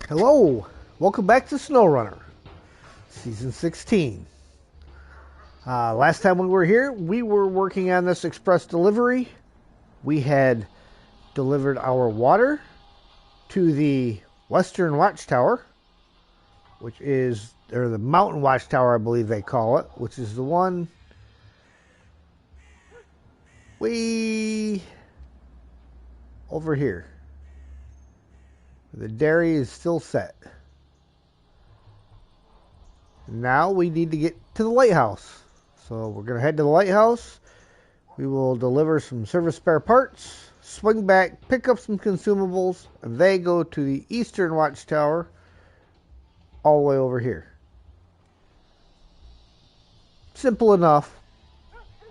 Hello, welcome back to Snowrunner, Season 16. Last time we were here, we were working on this express delivery. We had delivered our water to the Western Watchtower, which is, or the Mountain Watchtower, I believe they call it, which is the one way over here. The dairy is still set. Now we need to get to the lighthouse. So we're going to head to the lighthouse. We will deliver some service spare parts, swing back, pick up some consumables, and they go to the Eastern Watchtower all the way over here. Simple enough,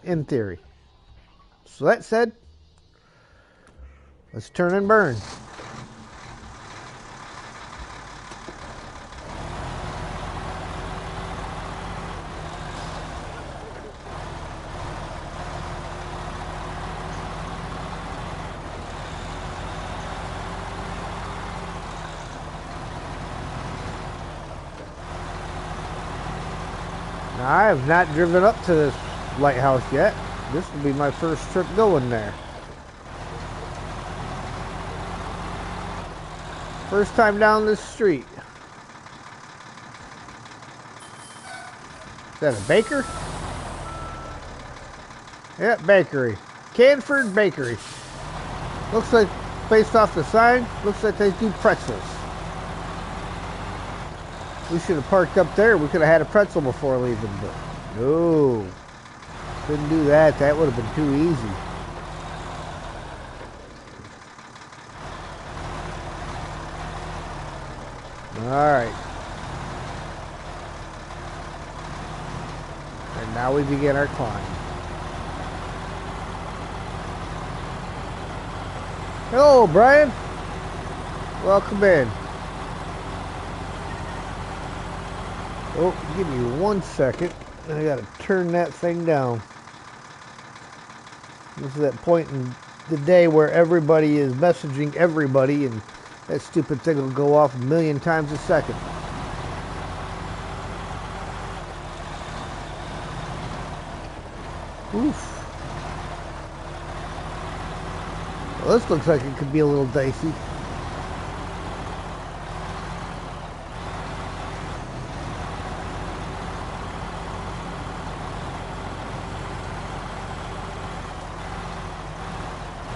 in theory. So that said, let's turn and burn. Now, I have not driven up to this lighthouse yet. This will be my first trip going there. First time down this street. Is that a baker? Yeah, bakery. Canford Bakery. Looks like, based off the sign, looks like they do pretzels. We should have parked up there. We could have had a pretzel before leaving, but no. Couldn't do that. That would have been too easy. Alright. And now we begin our climb. Hello, Brian. Welcome in. Oh, give me 1 second. I gotta turn that thing down. This is that point in the day where everybody is messaging everybody and that stupid thing will go off a million times a second. Oof. Well, this looks like it could be a little dicey.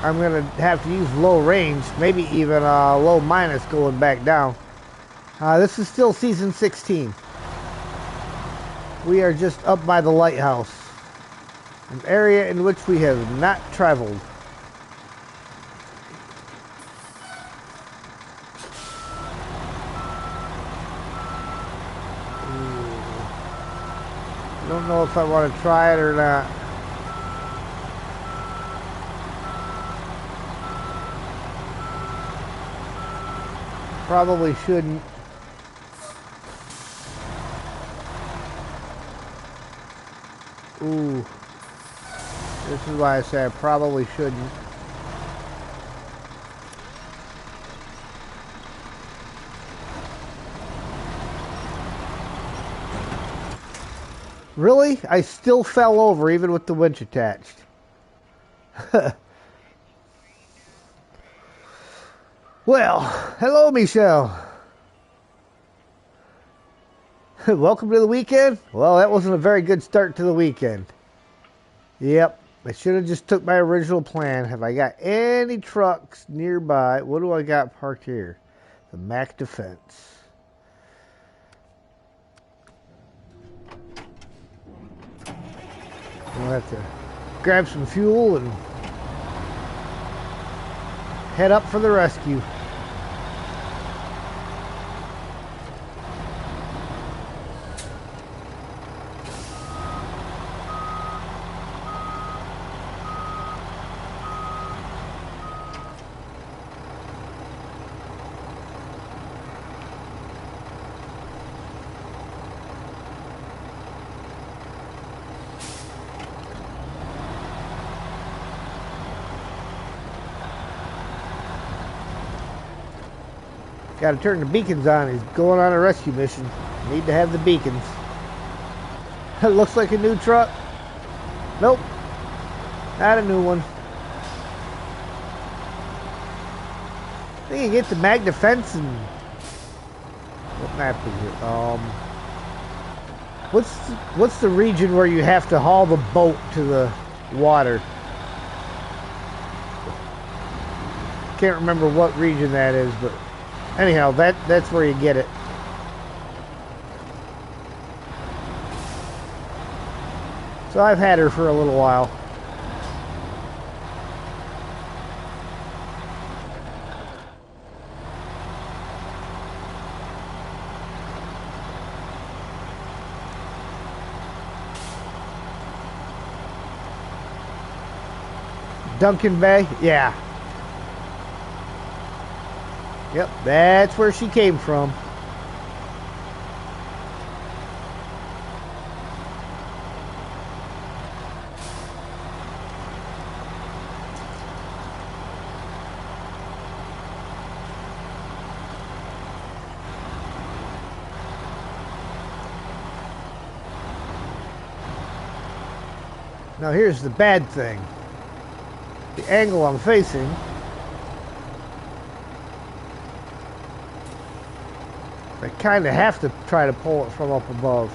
I'm going to have to use low range, maybe even low minus going back down. This is still Season 16. We are just up by the lighthouse, an area in which we have not traveled. I don't know if I want to try it or not. Probably shouldn't. Ooh. This is why I say I probably shouldn't. Really? I still fell over even with the winch attached. Well, hello, Michelle. Welcome to the weekend. Well, that wasn't a very good start to the weekend. Yep, I should have just took my original plan. Have I got any trucks nearby? What do I got parked here? The Mac Defense. I'll have to grab some fuel and head up for the rescue. Got to turn the beacons on. He's going on a rescue mission. Need to have the beacons. It looks like a new truck. Nope. Not a new one. I think you get the mag defense and... What map is it? What's the region where you have to haul the boat to the water? Can't remember what region that is, but anyhow, that's where you get it. So I've had her for a little while. Duncan Bay? Yeah. Yep, that's where she came from. Now here's the bad thing. The angle I'm facing, I kind of have to try to pull it from up above.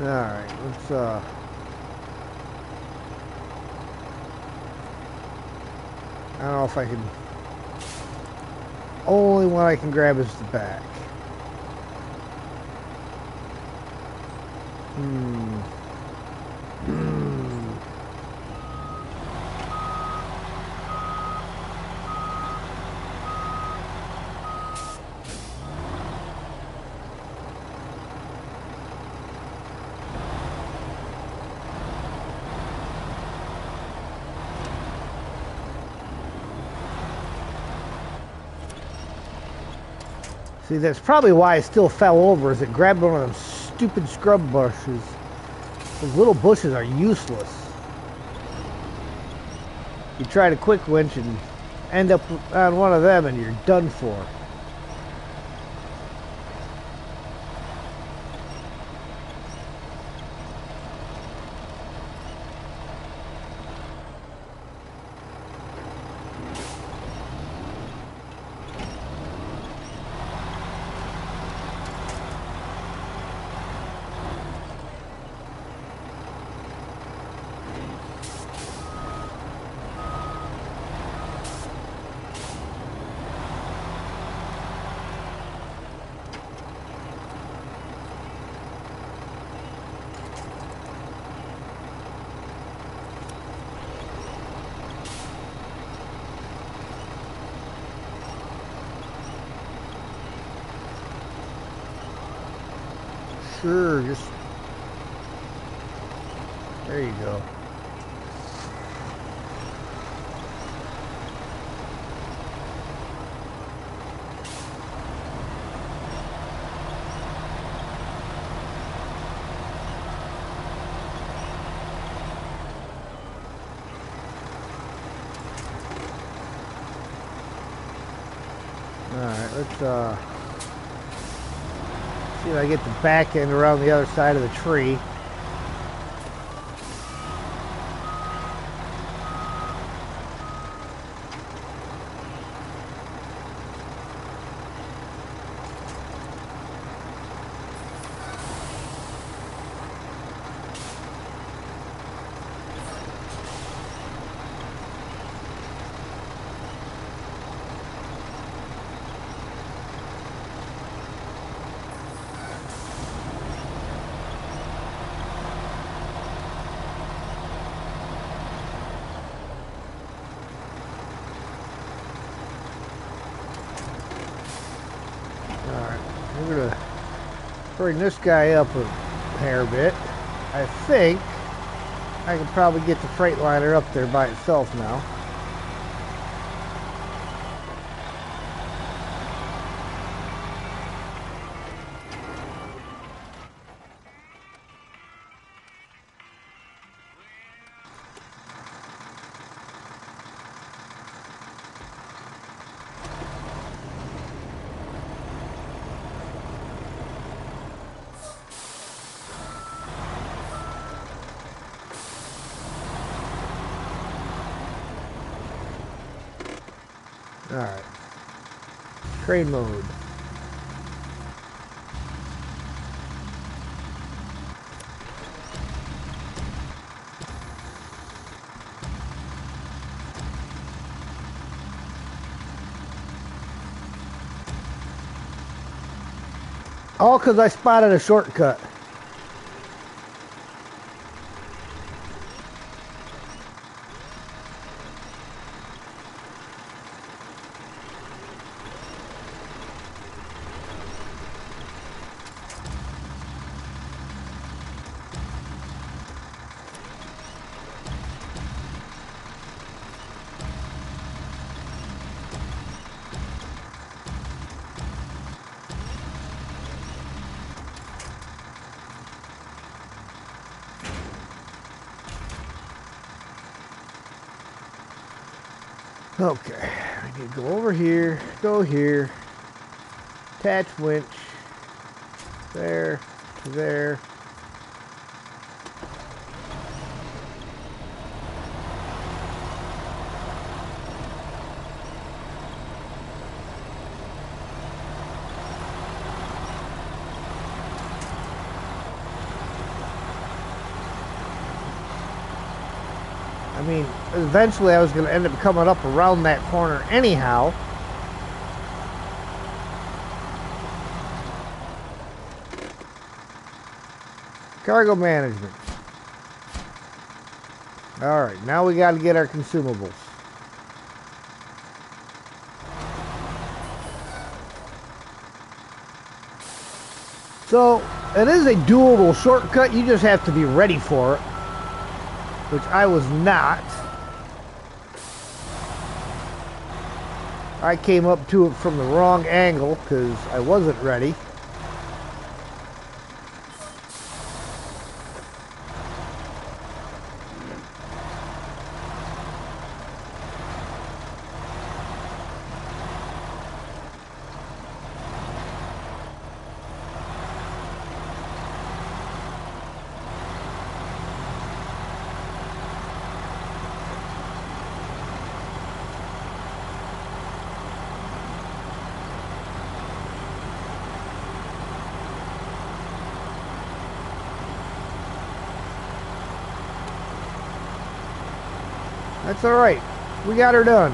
Alright, let's I don't know if I can... Only one I can grab is the back. See, that's probably why I still fell over, is it grabbed one of them stupid scrub bushes. Those little bushes are useless. You try to quick winch and end up on one of them and you're done for. Sure, just... There you go. Alright, let's see if I get the back end around the other side of the tree. we're gonna bring this guy up a hair bit. I think I can probably get the Freightliner up there by itself now. Alright. Train mode. All because I spotted a shortcut. Okay, I need to go over here, go here, attach winch, there, to there. I mean, eventually I was going to end up coming up around that corner anyhow. Cargo management. Alright, now we got to get our consumables. So, it is a doable shortcut, you just have to be ready for it. Which I was not. I came up to it from the wrong angle because I wasn't ready. That's alright. We got her done.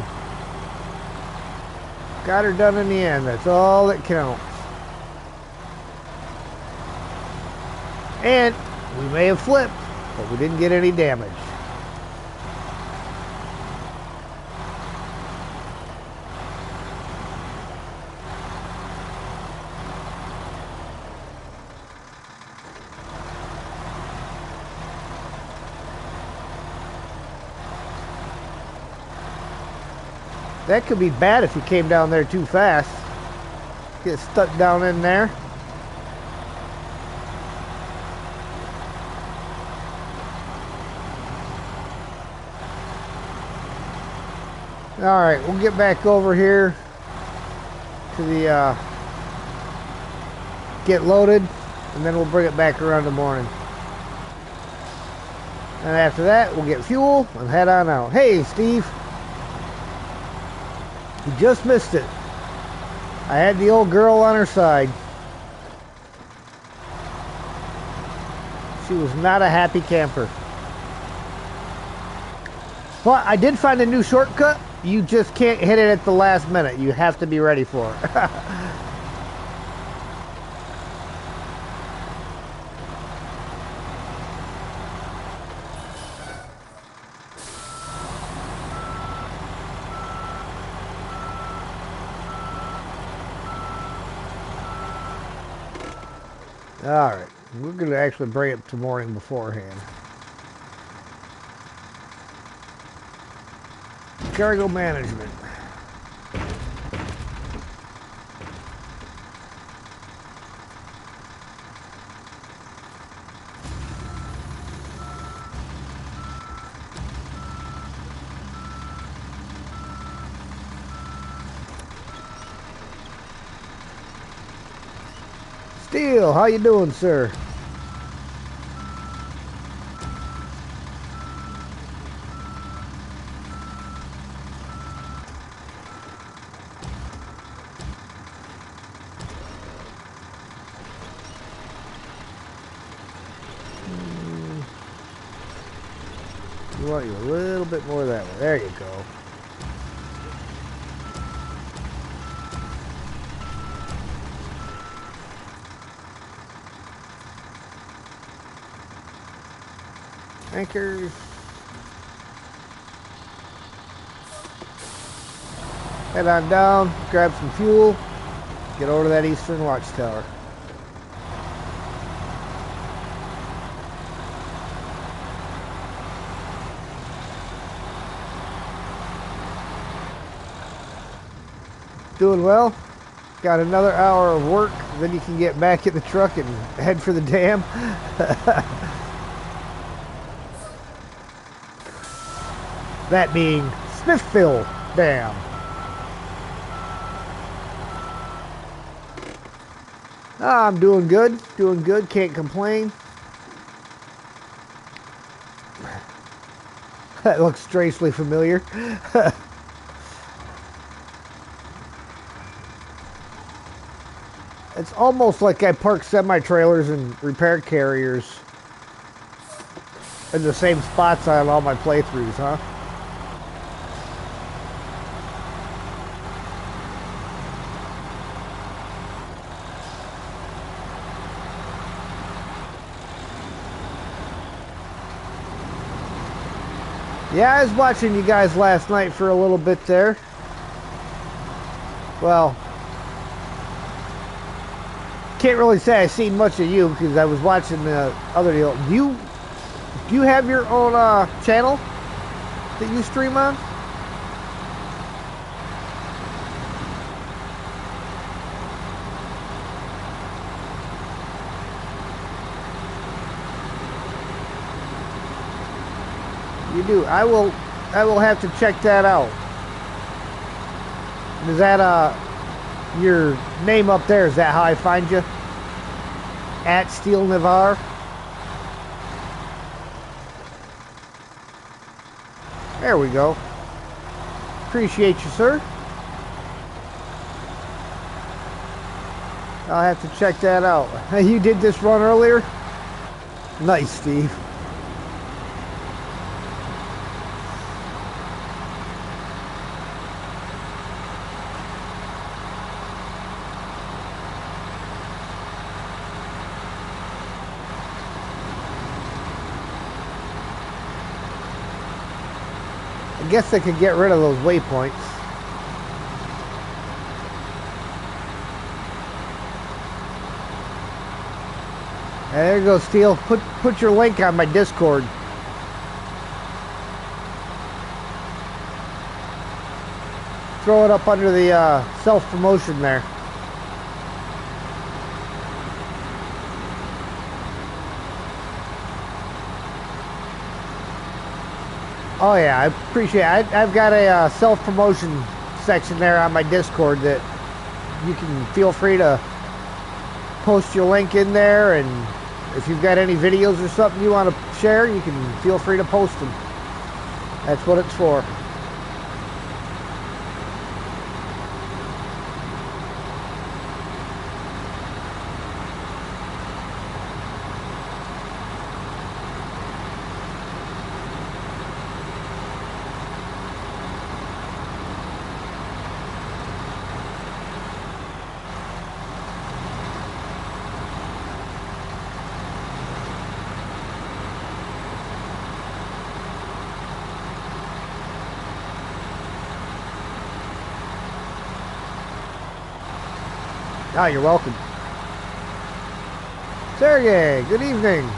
Got her done in the end. That's all that counts. And we may have flipped, but we didn't get any damage. That could be bad if you came down there too fast. Get stuck down in there. Alright, we'll get back over here to the get loaded, and then we'll bring it back around in the morning. And after that, we'll get fuel and head on out. Hey, Steve. You just missed it. I had the old girl on her side. She was not a happy camper. But I did find a new shortcut. You just can't hit it at the last minute. You have to be ready for it. Alright, we're going to actually bring it to morning beforehand. Cargo management. Steele, how you doing, sir? You want you a little bit more that way. There you go. Anchors. Head on down, grab some fuel, get over to that eastern watchtower. Doing well. Got another hour of work, then you can get back in the truck and head for the dam. That being Smithville Dam. I'm doing good, can't complain. That looks strangely familiar. It's almost like I park semi-trailers and repair carriers in the same spots on all my playthroughs, huh? Yeah, I was watching you guys last night for a little bit there. Well, can't really say I seen much of you because I was watching the other deal. Do you have your own channel that you stream on? You do. I will have to check that out. Is that your name up there? Is that how I find you? At Steel Navarre? There we go. Appreciate you, sir. I'll have to check that out. You did this run earlier? Nice, Steve. I guess they could get rid of those waypoints. There you go, Steel. Put your link on my Discord. Throw it up under the self-promotion there. Oh yeah, I appreciate it. I've got a self-promotion section there on my Discord that you can feel free to post your link in there, and if you've got any videos or something you want to share, you can feel free to post them. That's what it's for. Oh, you're welcome. Sergey, good evening.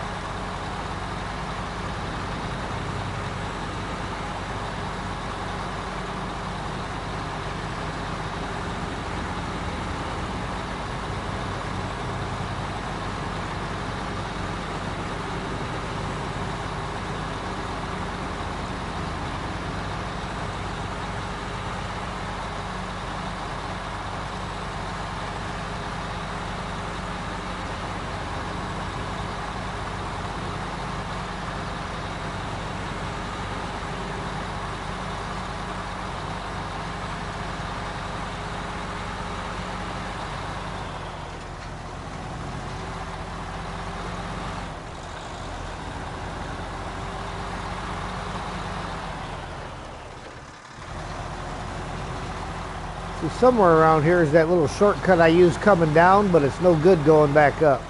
So somewhere around here is that little shortcut I use coming down, but it's no good going back up.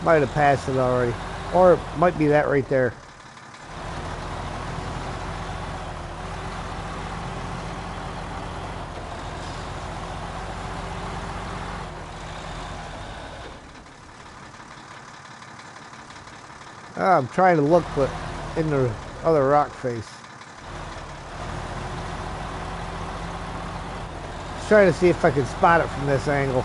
Might have passed it already. Or it might be that right there. I'm trying to look, but in the other rock face. Just trying to see if I can spot it from this angle.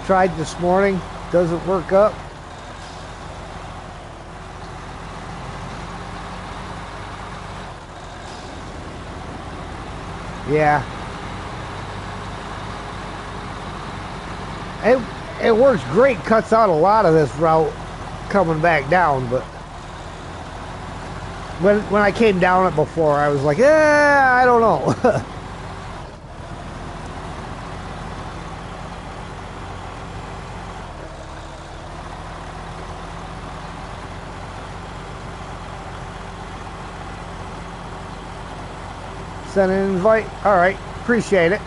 Tried this morning, doesn't work up. Yeah. It works great, cuts out a lot of this route coming back down, but when I came down it before, I was like, I don't know. Send an invite. All right, appreciate it.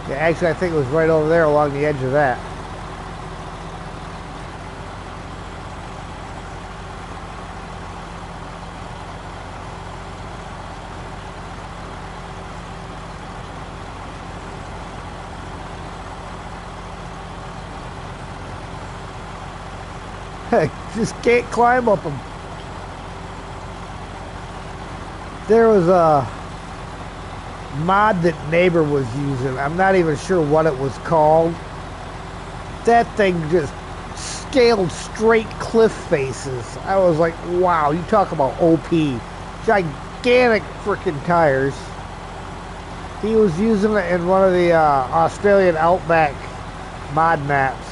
Yeah, actually, I think it was right over there along the edge of that. Just can't climb up them. There was a mod that neighbor was using. I'm not even sure what it was called. That thing just scaled straight cliff faces. I was like, wow, you talk about OP. Gigantic freaking tires. He was using it in one of the Australian Outback mod maps.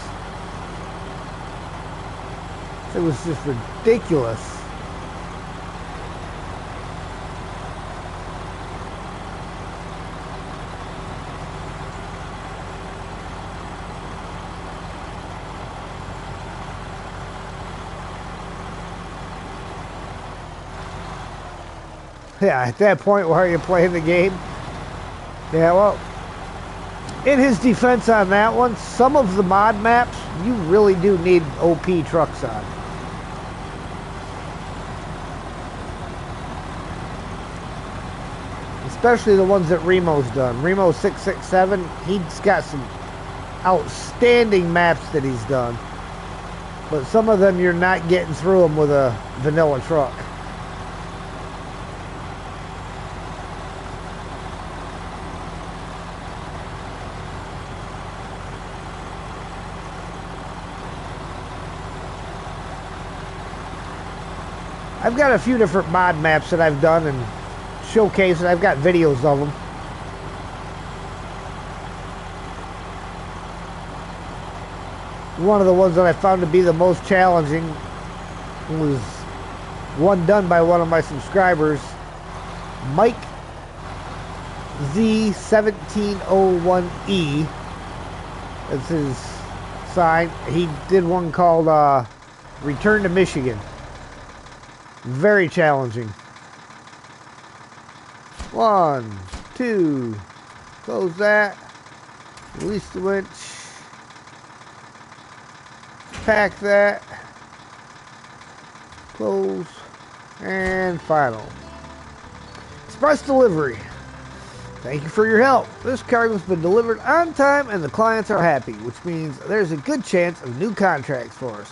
It was just ridiculous. Yeah, at that point where you're playing the game. Yeah, well, in his defense on that one, some of the mod maps, you really do need OP trucks on. Especially the ones that Remo's done. Remo 667, he's got some outstanding maps that he's done. But some of them you're not getting through them with a vanilla truck. I've got a few different mod maps that I've done and showcased, and I've got videos of them. One of the ones that I found to be the most challenging was one done by one of my subscribers, Mike Z1701E. That's his sign. He did one called Return to Michigan. Very challenging. 1, 2, close that, release the winch, pack that, close, and final. Express delivery. Thank you for your help. This cargo's been delivered on time and the clients are happy, which means there's a good chance of new contracts for us.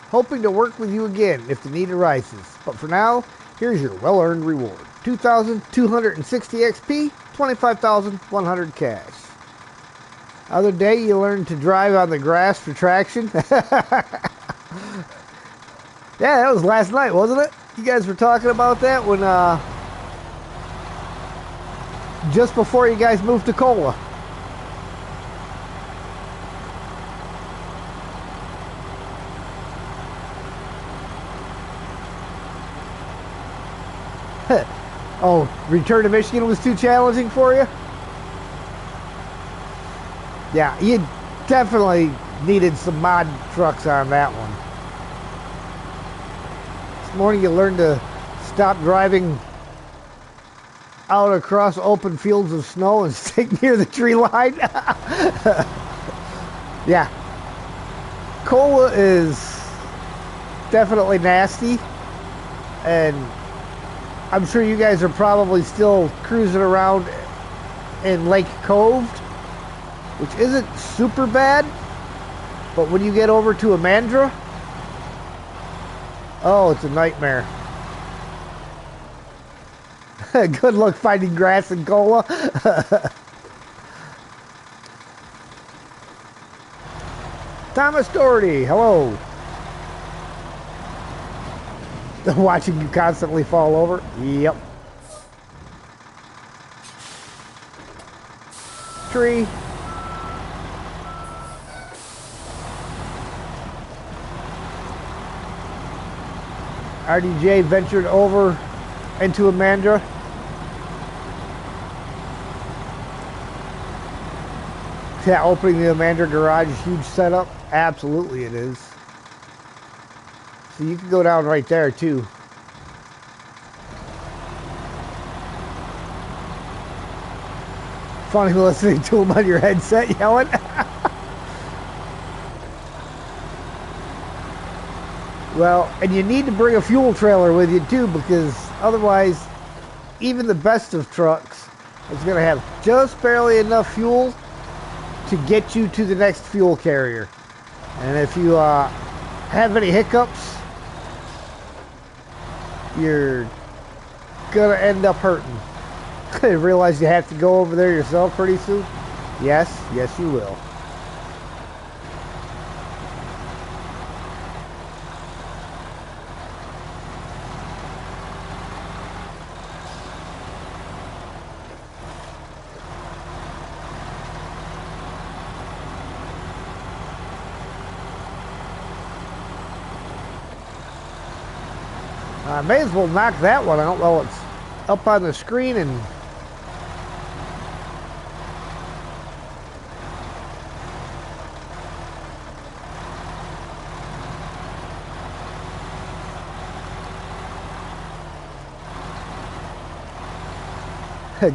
Hoping to work with you again if the need arises. But for now, here's your well-earned reward. 2,260 XP, 25,100 cash. Other day you learned to drive on the grass for traction. Yeah, that was last night, wasn't it? You guys were talking about that when just before you guys moved to Cola. Oh, Return to Michigan was too challenging for you? Yeah, you definitely needed some mod trucks on that one. This morning you learned to stop driving out across open fields of snow and stay near the tree line. Yeah. Cola is definitely nasty, and I'm sure you guys are probably still cruising around in Lake Cove, which isn't super bad, but when you get over to Amandra, oh, it's a nightmare. Good luck finding grass in Cola. Thomas Doherty, hello. Watching you constantly fall over. Yep. Tree. RDJ ventured over into Amandra. Yeah, opening the Amandra garage is a huge setup. Absolutely it is. So you can go down right there too. Funny listening to him on your headset yelling. Well, and you need to bring a fuel trailer with you too, because otherwise, even the best of trucks is going to have just barely enough fuel to get you to the next fuel carrier. And if you have any hiccups, you're gonna end up hurting. Realize you have to go over there yourself pretty soon? Yes, yes you will. I may as well knock that one out while it's up on the screen and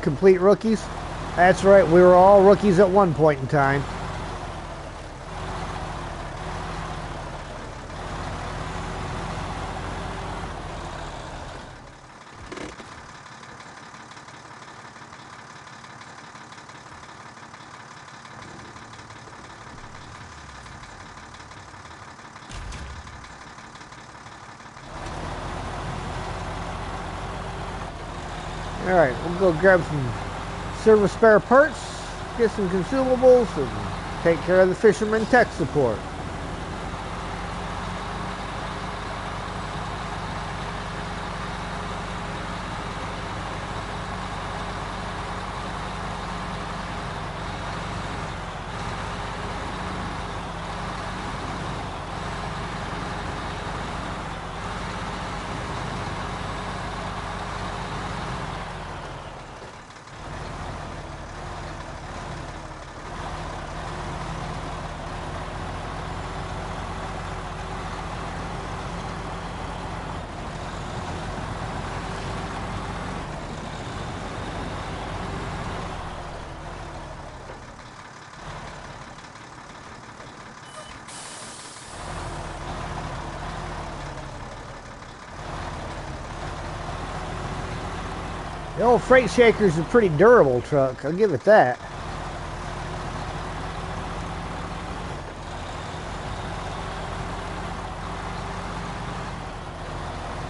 complete rookies. That's right, we were all rookies at one point in time. Alright, we'll go grab some service spare parts, get some consumables, and take care of the fisherman tech support. The old Freight Shaker's a pretty durable truck, I'll give it that.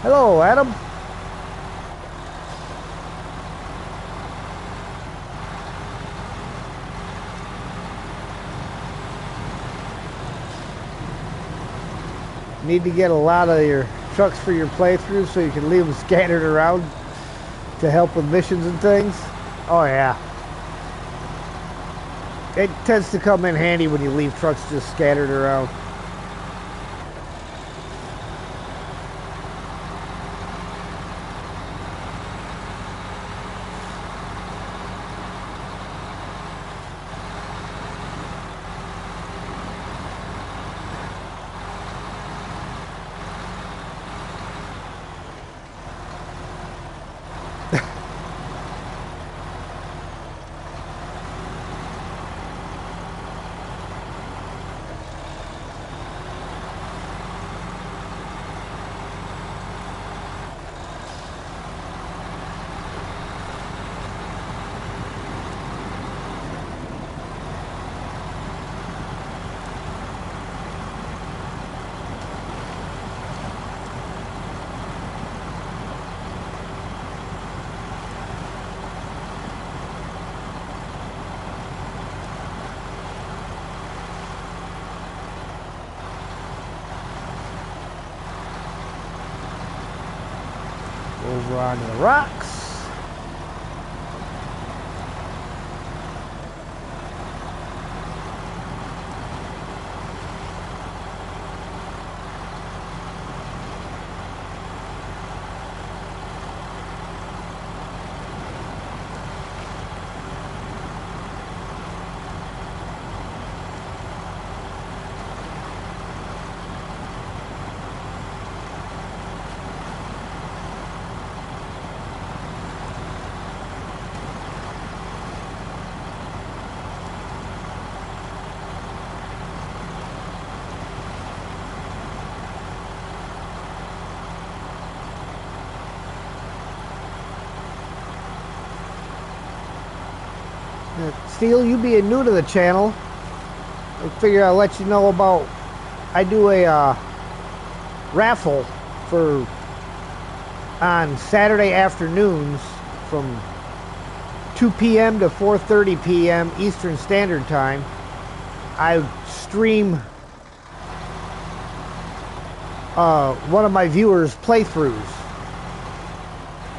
Hello, Adam. Need to get a lot of your trucks for your playthrough so you can leave them scattered around to help with missions and things. Oh yeah. It tends to come in handy when you leave trucks just scattered around. Over onto the rocks. Steel, you being new to the channel, I figure I'll let you know about, I do a raffle for on Saturday afternoons from 2 p.m. to 4:30 p.m. Eastern Standard Time. I stream one of my viewers' playthroughs.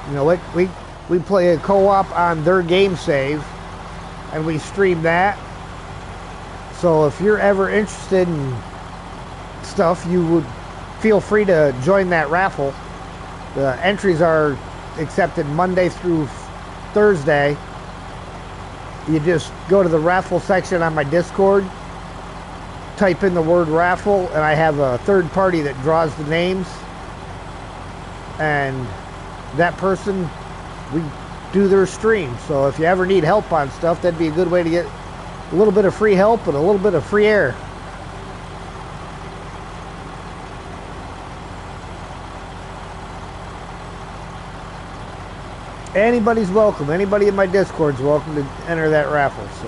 You know, we play a co-op on their game save, and we stream that. So if you're ever interested in stuff, you would feel free to join that raffle. The entries are accepted Monday through Thursday. You just go to the raffle section on my Discord, type in the word raffle, and I have a third party that draws the names, and that person, we do their stream. So if you ever need help on stuff, that'd be a good way to get a little bit of free help and a little bit of free air. Anybody's welcome. Anybody in my Discord's welcome to enter that raffle. So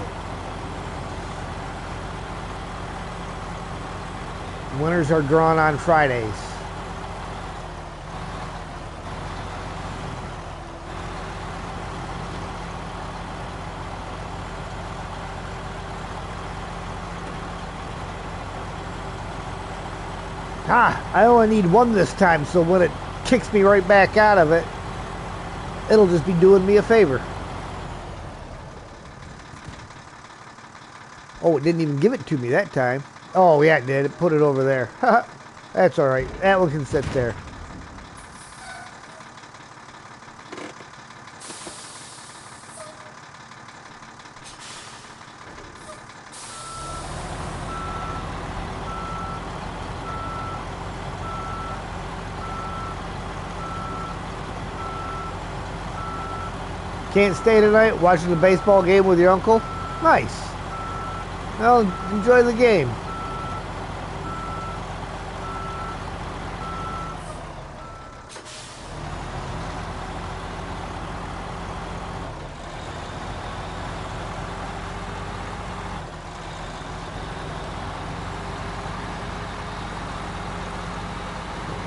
winners are drawn on Fridays. I only need one this time, so when it kicks me right back out of it, it'll just be doing me a favor. Oh, it didn't even give it to me that time. Oh, yeah, it did. It put it over there. That's all right. That one can sit there. Can't stay tonight watching the baseball game with your uncle? Nice. Well, enjoy the game.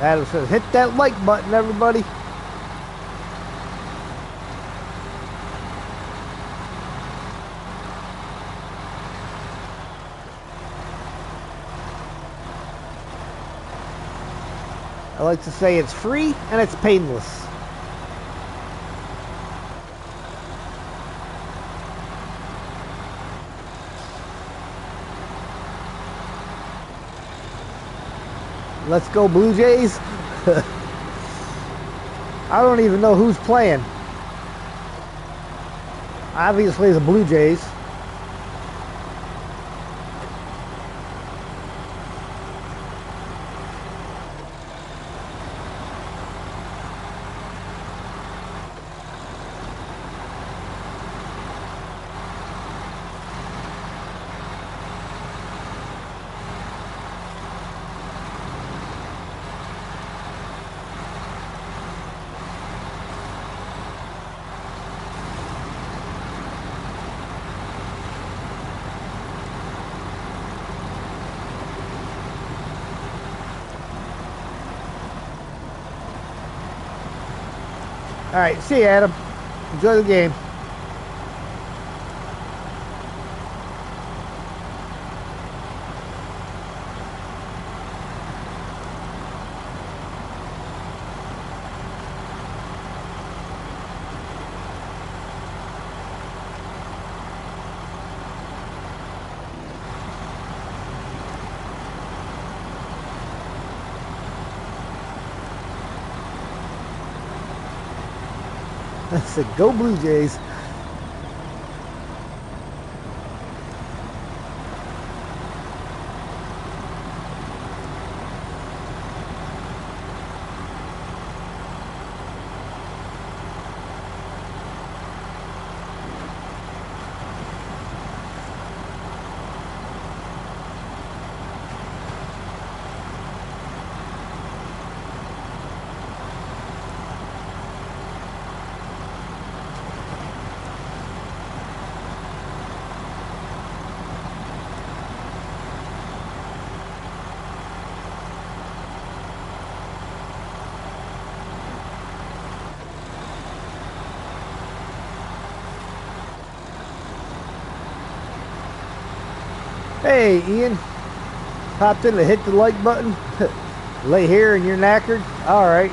Adam says, hit that like button, everybody. I like to say it's free and it's painless. Let's go Blue Jays. I don't even know who's playing. Obviously the Blue Jays. All right, see you, Adam. Enjoy the game. I said, go Blue Jays. Hey, Ian. Popped in to hit the like button. Lay here and you're knackered? All right.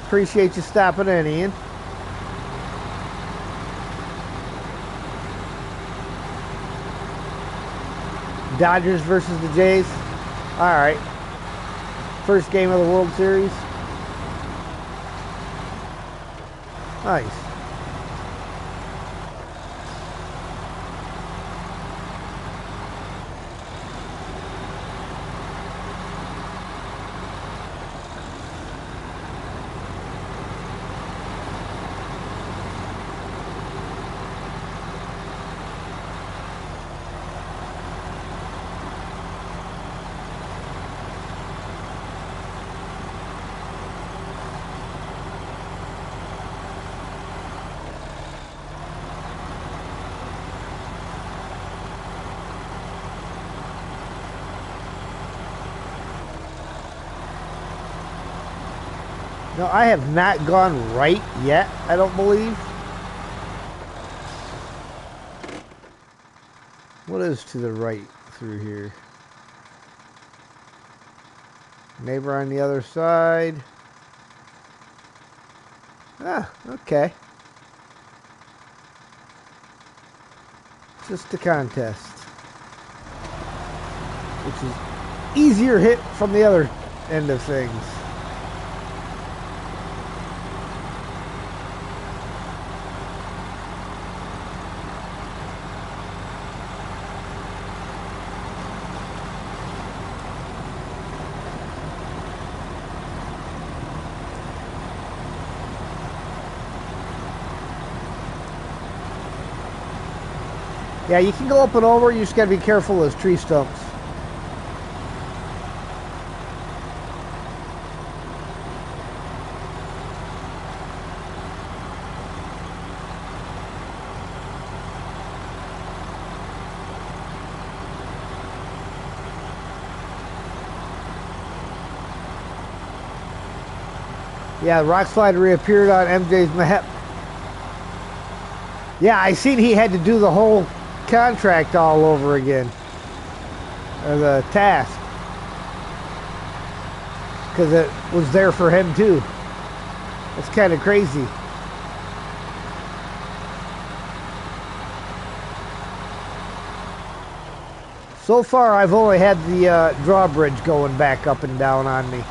Appreciate you stopping in, Ian. Dodgers versus the Jays. All right. First game of the World Series. Nice. No, I have not gone right yet, I don't believe. What is to the right through here? Neighbor on the other side. Ah, okay. Just a contest. Which is easier hit from the other end of things. Yeah, you can go up and over, you just gotta be careful of those tree stumps. Yeah, the rock slide reappeared on MJ's map. Yeah, I seen he had to do the whole contract all over again. Or the task. Because it was there for him too. That's kind of crazy. So far, I've only had the drawbridge going back up and down on me.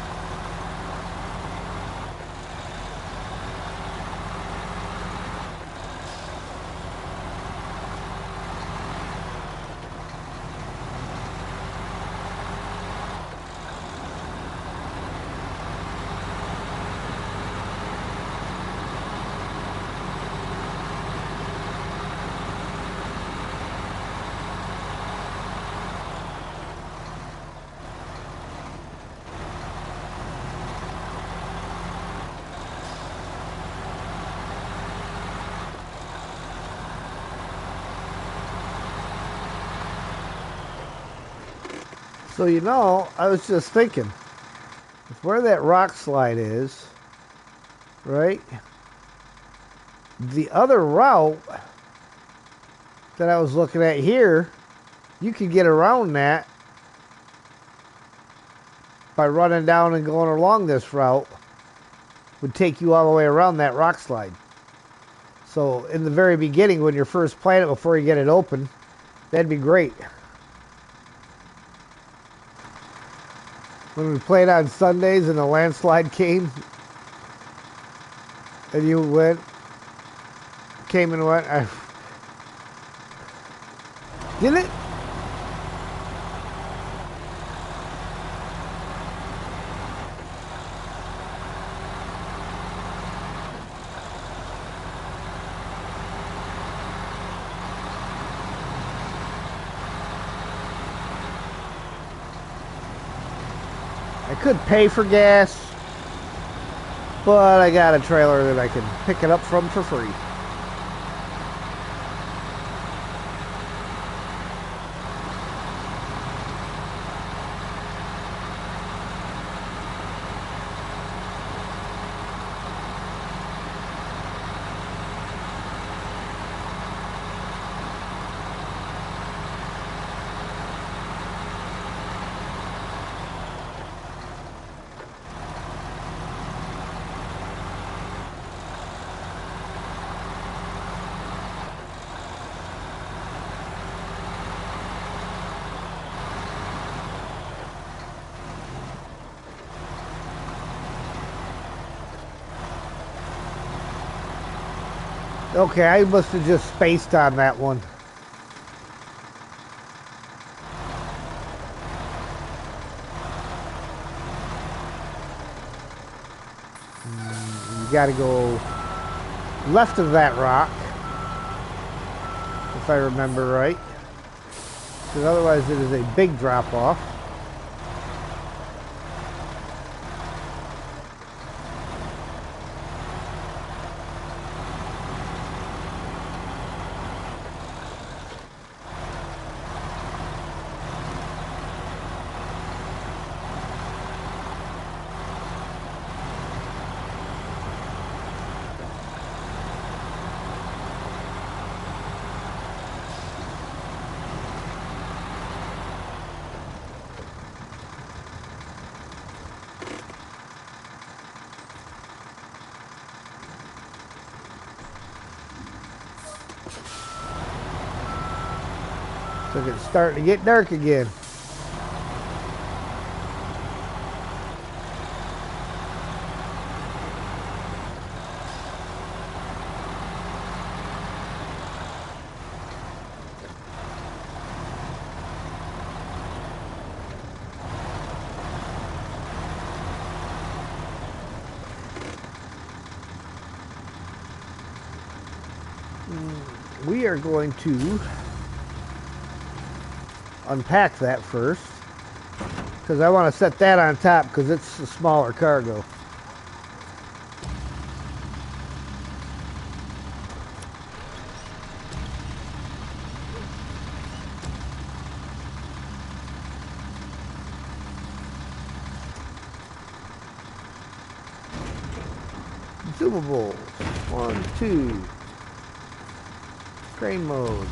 So, you know, I was just thinking, if where that rock slide is, right, the other route that I was looking at here, you could get around that by running down and going along this route. Would take you all the way around that rock slide. So in the very beginning, when you're first playing it, before you get it open, that'd be great. When we played on Sundays and the landslide came, and you came and went, did it? I could pay for gas, but I got a trailer that I can pick it up from for free. Okay, I must have just spaced on that one. You gotta go left of that rock, if I remember right, because otherwise it is a big drop off. So it's starting to get dark again. We are going to unpack that first, because I want to set that on top because it's a smaller cargo. Consumables. 1, 2. Crane mode.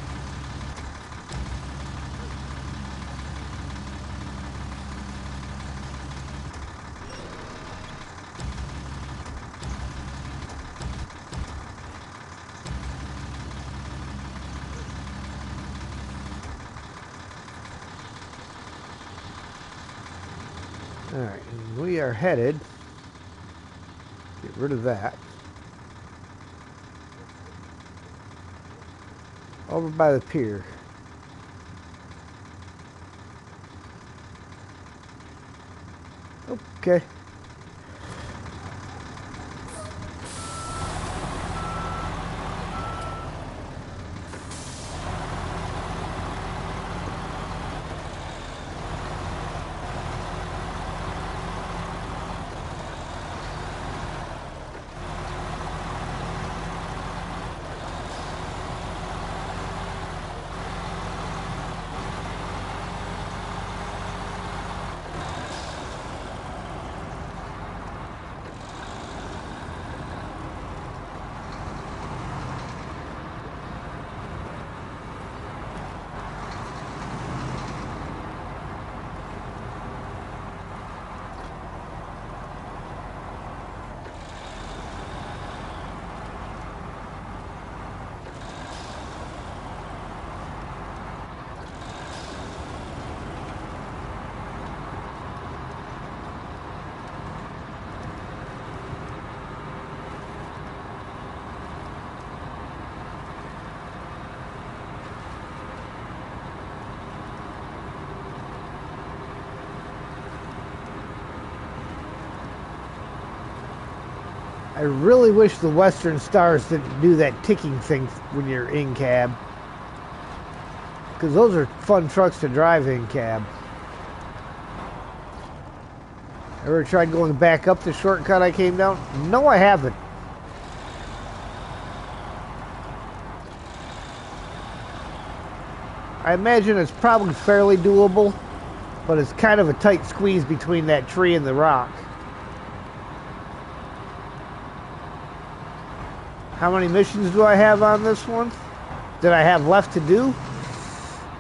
Alright, we are headed. Get rid of that. Over by the pier. Okay. I really wish the Western Stars didn't do that ticking thing when you're in cab. Because those are fun trucks to drive in cab. Ever tried going back up the shortcut I came down? No, I haven't. I imagine it's probably fairly doable, but it's kind of a tight squeeze between that tree and the rock. How many missions do I have on this one that I have left to do?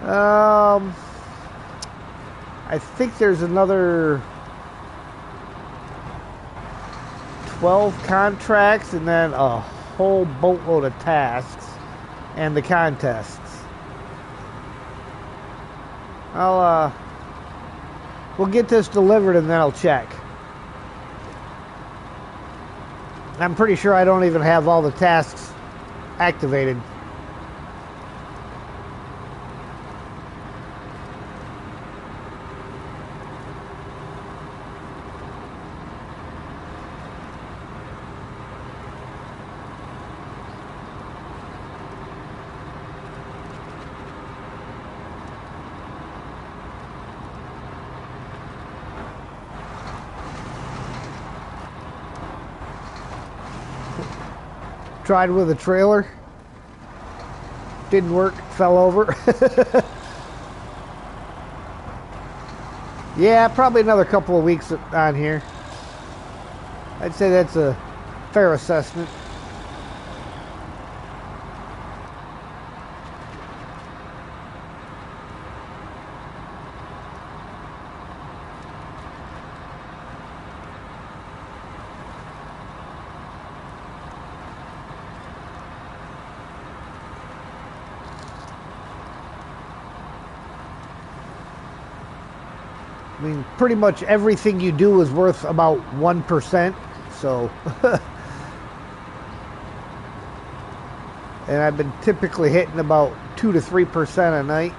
I think there's another 12 contracts and then a whole boatload of tasks and the contests. We'll get this delivered and then I'll check. I'm pretty sure I don't even have all the tasks activated. Tried with a trailer. Didn't work. Fell over. Yeah, probably another couple of weeks on here. I'd say that's a fair assessment. I mean, pretty much everything you do is worth about 1%, so. And I've been typically hitting about 2 to 3% a night.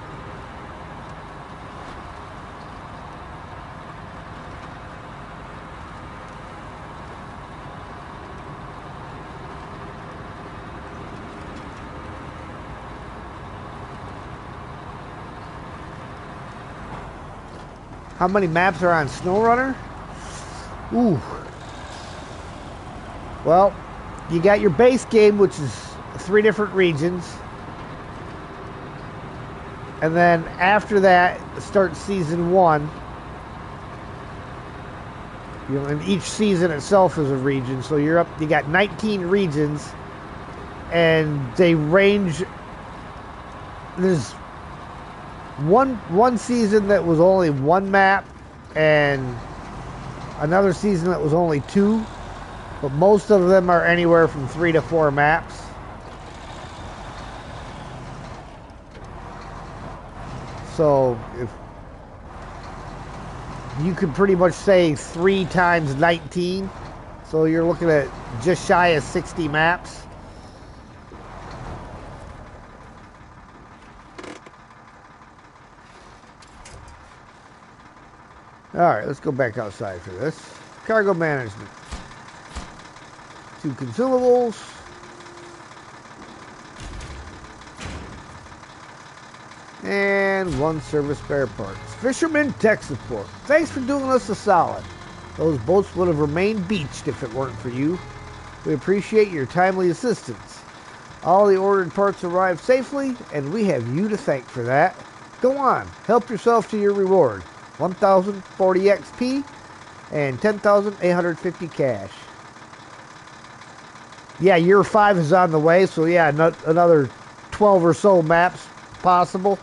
How many maps are on Snowrunner? Ooh. Well, you got your base game, which is 3 different regions. And then after that, start season 1. You know, and each season itself is a region. So you got 19 regions, and they range. There's one season that was only one map, and another season that was only two, but most of them are anywhere from 3 to 4 maps. So if you could pretty much say 3 times 19, so you're looking at just shy of 60 maps. Alright, let's go back outside for this. Cargo management. 2 consumables. And 1 service spare parts. Fisherman tech support. Thanks for doing us a solid. Those boats would have remained beached if it weren't for you. We appreciate your timely assistance. All the ordered parts arrived safely, and we have you to thank for that. Go on, help yourself to your reward. 1,040 XP and 10,850 cash. Yeah, year 5 is on the way, so yeah, another 12 or so maps possible.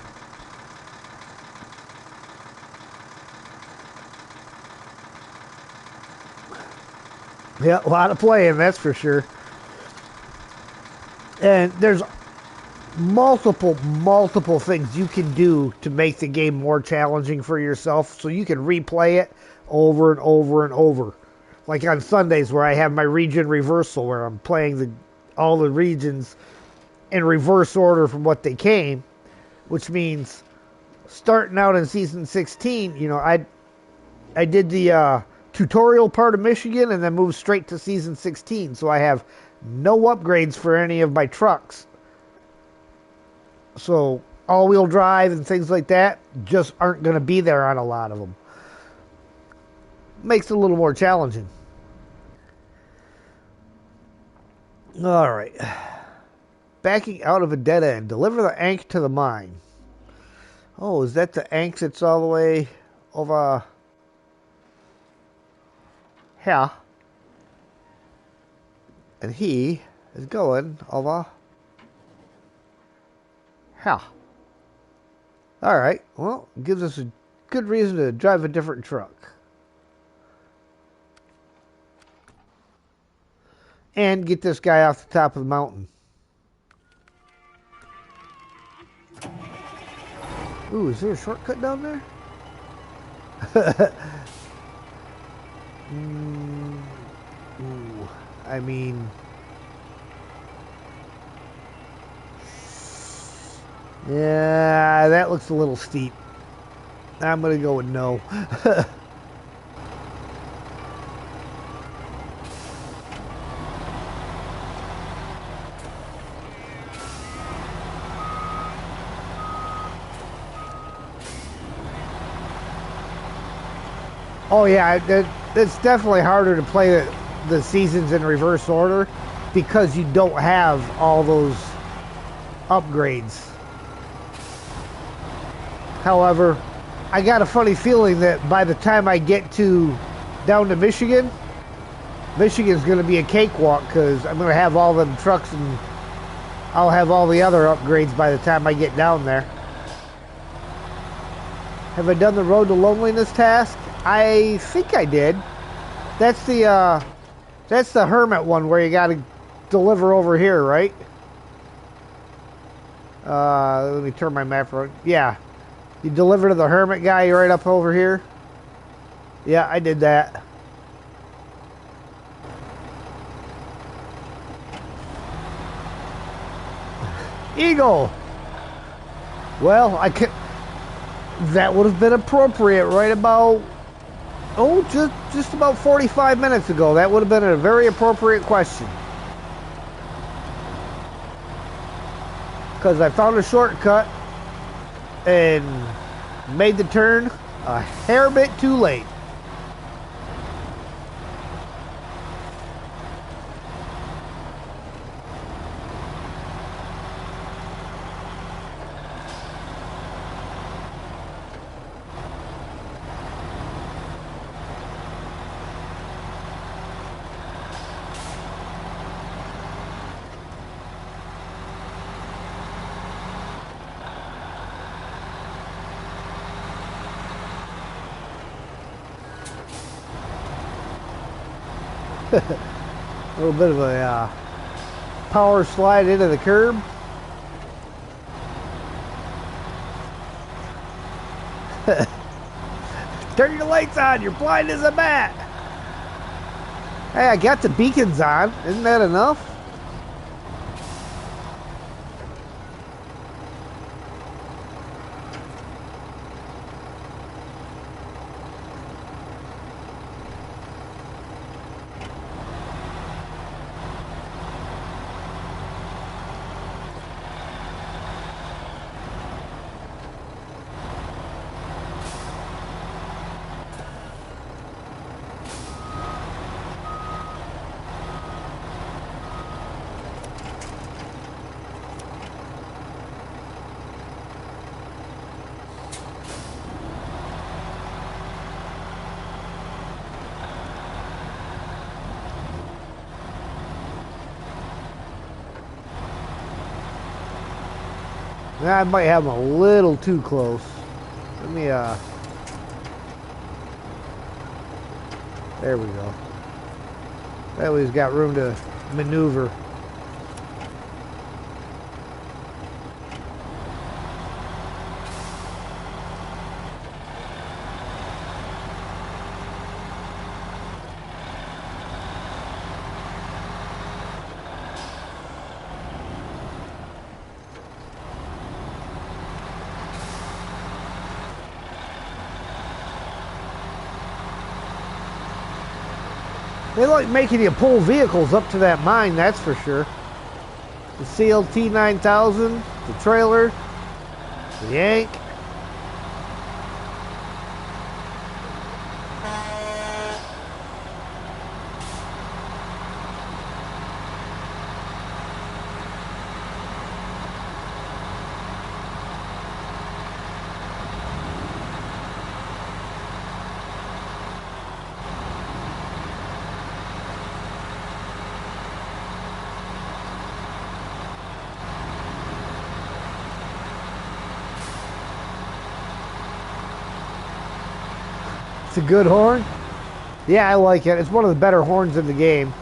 Yeah, a lot of playing, that's for sure. And there's multiple things you can do to make the game more challenging for yourself, so you can replay it over and over and over. Like on Sundays, where I have my region reversal, where I'm playing all the regions in reverse order from what they came, which means starting out in season 16, you know, I did the tutorial part of Michigan and then moved straight to season 16, so I have no upgrades for any of my trucks. So all-wheel drive and things like that just aren't going to be there on a lot of them. Makes it a little more challenging. All right. Backing out of a dead end. Deliver the Ankh to the mine. Oh, is that the Ankh that's all the way over here? And he is going over here. Alright, well, it gives us a good reason to drive a different truck. And get this guy off the top of the mountain. Ooh, is there a shortcut down there? Ooh, I mean... yeah, that looks a little steep. I'm going to go with no. Oh yeah, it's definitely harder to play the seasons in reverse order because you don't have all those upgrades. However, I got a funny feeling that by the time I get down to Michigan's going to be a cakewalk, because I'm going to have all them trucks and I'll have all the other upgrades by the time I get down there. Have I done the Road to Loneliness task? I think I did. That's the hermit one where you got to deliver over here, right? Let me turn my map around. Yeah. You deliver to the hermit guy right up over here? Yeah, I did that. Eagle! Well, that would have been appropriate right about... oh, just about 45 minutes ago. That would have been a very appropriate question. Because I found a shortcut and made the turn a hair bit too late. A little bit of a power slide into the curb. Turn your lights on. You're blind as a bat. Hey, I got the beacons on. Isn't that enough? I might have them a little too close. Let me, there we go. That way he's got room to maneuver. They like making you pull vehicles up to that mine, that's for sure. The CLT 9000, the trailer, the Yank. It's a good horn. Yeah, I like it. It's one of the better horns in the game.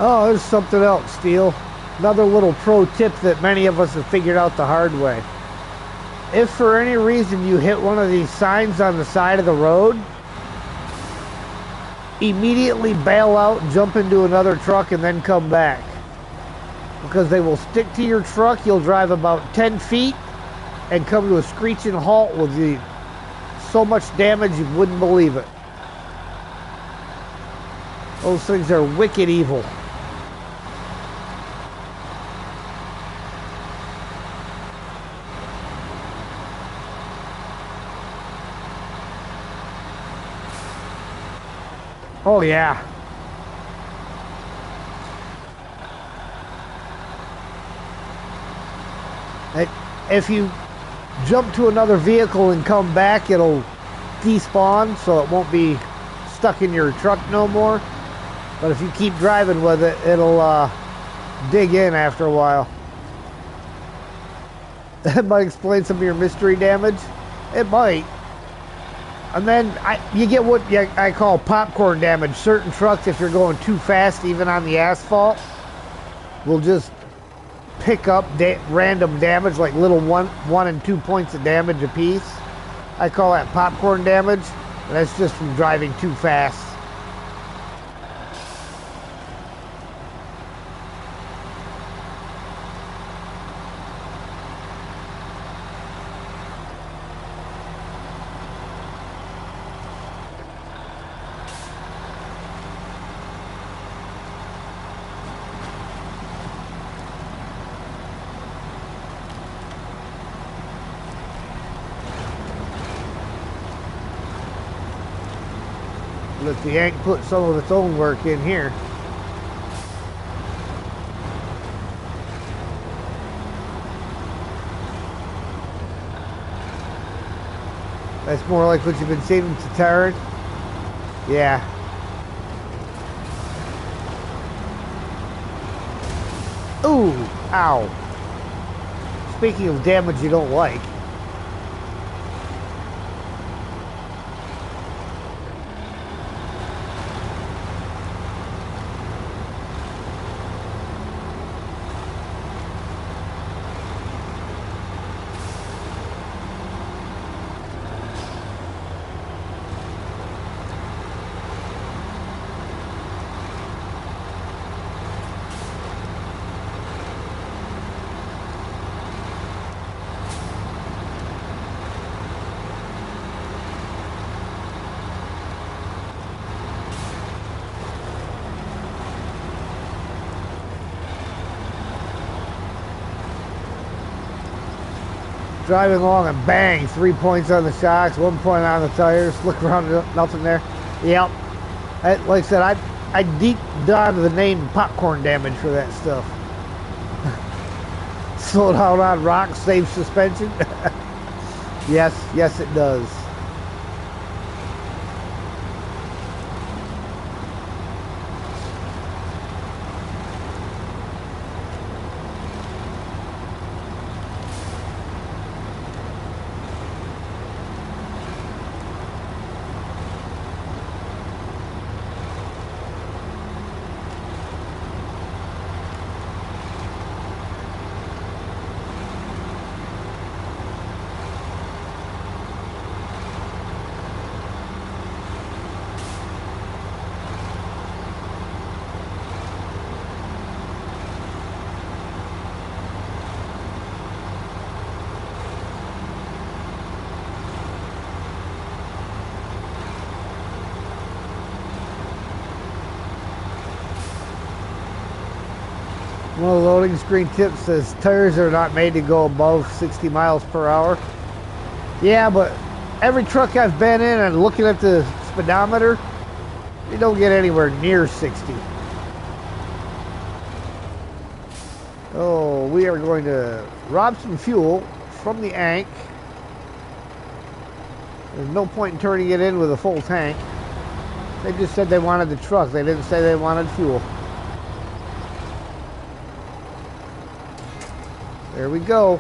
Oh, there's something else, Steel. Another little pro tip that many of us have figured out the hard way. If for any reason you hit one of these signs on the side of the road, immediately bail out, jump into another truck, and then come back. Because they will stick to your truck. You'll drive about 10 feet and come to a screeching halt with so much damage you wouldn't believe it. Those things are wicked evil. Oh yeah. If you jump to another vehicle and come back, it'll despawn, so it won't be stuck in your truck no more. But if you keep driving with it, it'll dig in after a while. That might explain some of your mystery damage. It might. And then you get what I call popcorn damage. Certain trucks, if you're going too fast, even on the asphalt, will just pick up random damage, like little one and 2 points of damage apiece. I call that popcorn damage, and that's just from driving too fast. Let the Yank put some of its own work in here. That's more like what you've been saving to Tyrant. Yeah. Ooh, ow. Speaking of damage you don't like. Driving along and bang, 3 points on the shocks, 1 point on the tires. Look around, nothing there. Yep. Like I said, I deep dive the name popcorn damage for that stuff. Slow down on rocks, save suspension. Yes, it does. One of the loading screen tips says tires are not made to go above 60 miles per hour. Yeah, but every truck I've been in and looking at the speedometer, you don't get anywhere near 60. Oh, we are going to rob some fuel from the Ank. There's no point in turning it in with a full tank. They just said they wanted the truck. They didn't say they wanted fuel. There we go.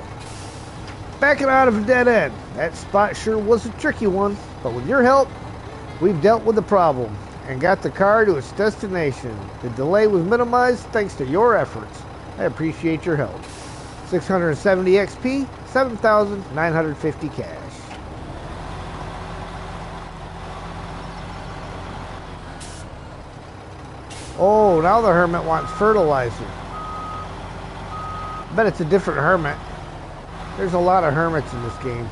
Backing out of a dead end. That spot sure was a tricky one, but with your help, we've dealt with the problem and got the car to its destination. The delay was minimized thanks to your efforts. I appreciate your help. 670 XP, 7,950 cash. Oh, now the Hermit wants fertilizer. I bet it's a different Hermit. There's a lot of Hermits in this game.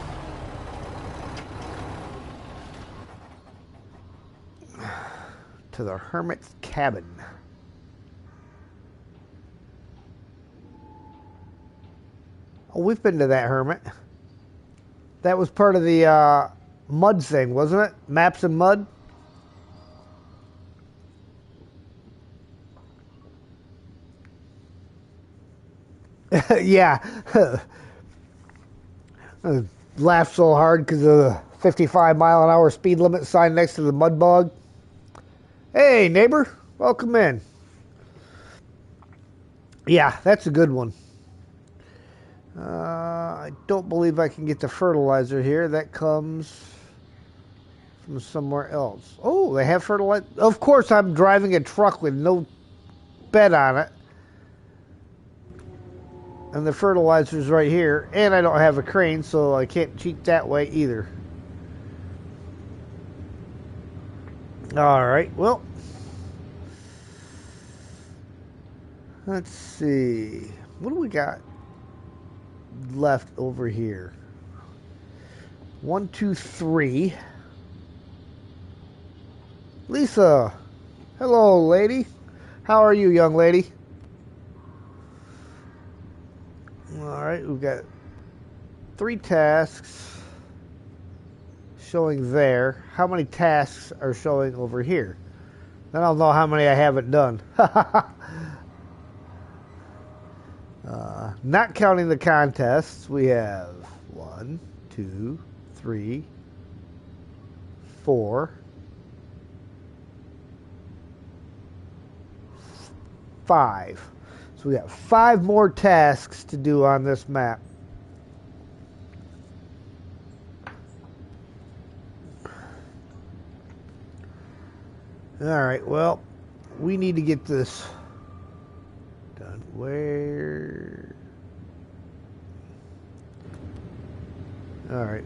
To the Hermit's cabin. Oh, we've been to that Hermit. That was part of the mud thing, wasn't it? Maps and mud? Yeah. I laughed so hard because of the 55-mile-an-hour speed limit sign next to the mud bog. Hey, neighbor. Welcome in. Yeah, that's a good one. I don't believe I can get the fertilizer here. That comes from somewhere else. Oh, they have fertilizer. Of course, I'm driving a truck with no bed on it. And the fertilizer's right here. And I don't have a crane, so I can't cheat that way either. Alright, well. Let's see. What do we got left over here? 1, 2, 3. Lisa. Hello, lady. How are you, young lady? Alright, we've got 3 tasks. showing there. How many tasks are showing over here? Then I'll know how many I haven't done. Not counting the contests, we have 1, 2, 3, 4, 5. So we got 5 more tasks to do on this map. Alright, well, we need to get this done. Where? Alright,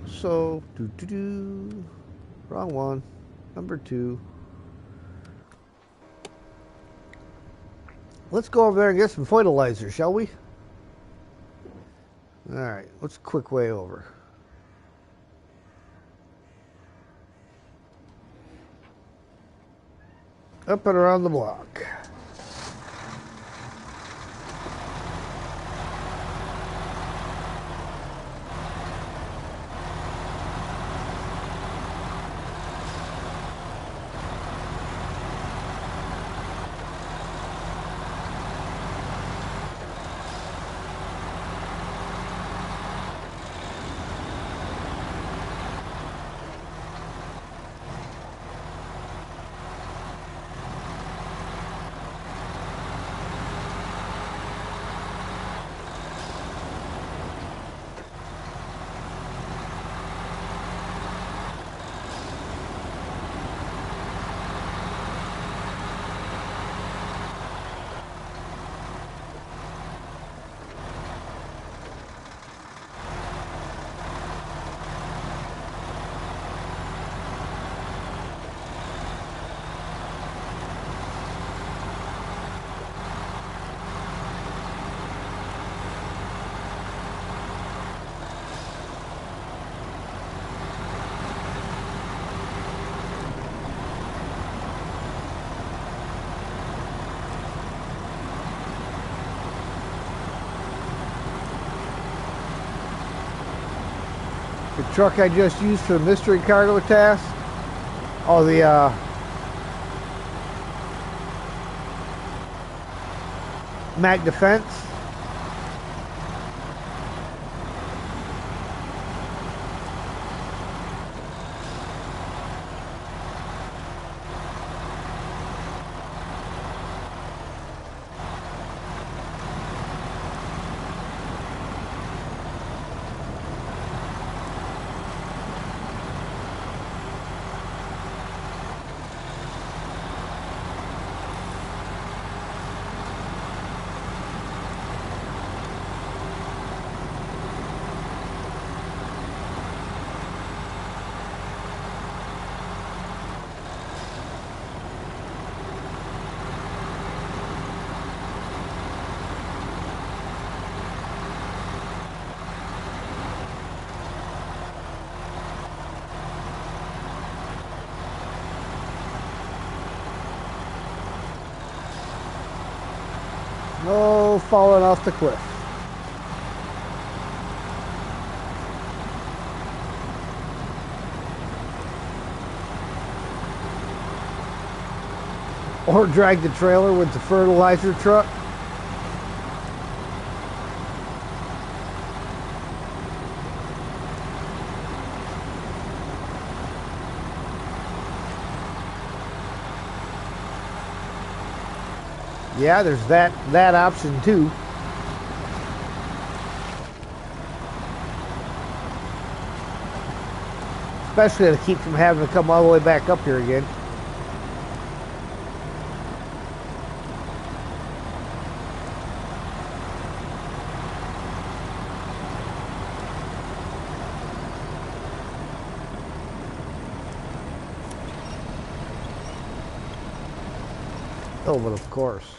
so, wrong one, number 2. Let's go over there and get some fertilizer, shall we? Alright, what's a quick way over? Up and around the block. The truck I just used for the mystery cargo task. Oh, the Mac Defense. No falling off the cliff. Or drag the trailer with the fertilizer truck. Yeah, there's that option too. Especially to keep from having to come all the way back up here again. Oh, but of course.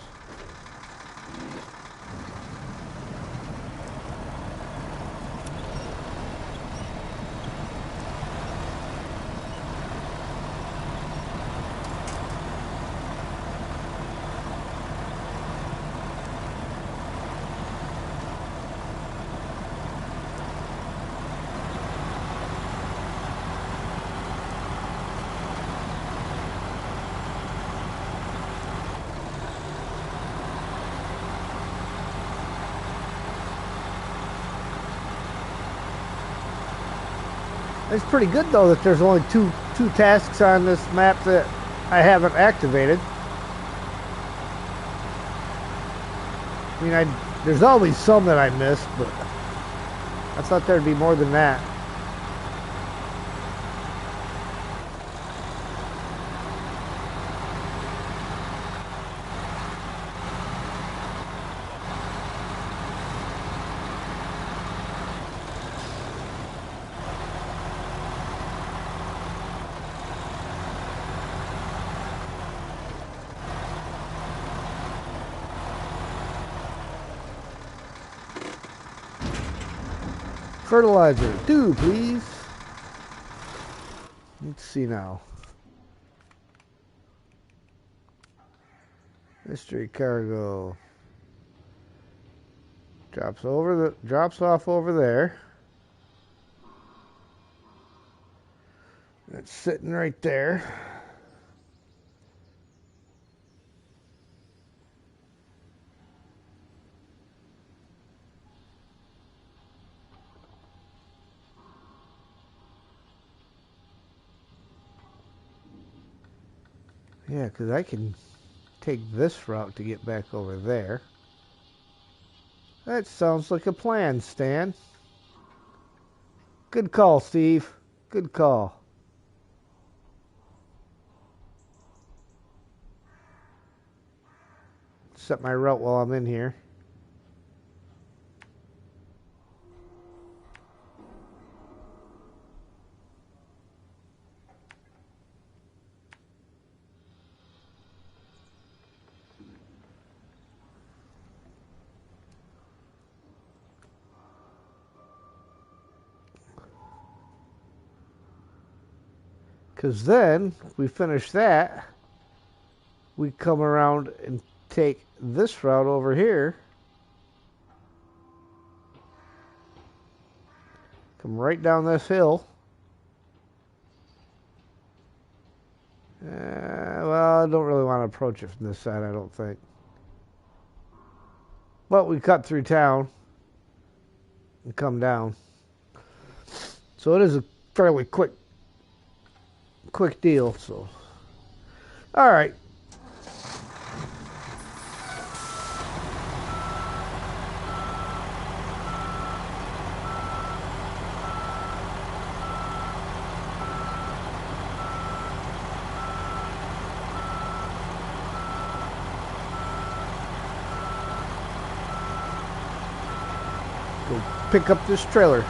It's pretty good though that there's only two tasks on this map that I haven't activated. I mean, there's always some that I missed, but I thought there'd be more than that. Fertilizer, 2, please. Let's see now. Mystery cargo drops off over there. It's sitting right there. Yeah, because I can take this route to get back over there. That sounds like a plan, Stan. Good call, Steve. Good call. Set my route while I'm in here. Because then, if we finish that, we come around and take this route over here. Come right down this hill. Well, I don't really want to approach it from this side, I don't think. But we cut through town and come down. So it is a fairly quick deal. So, all right. Go pick up this trailer.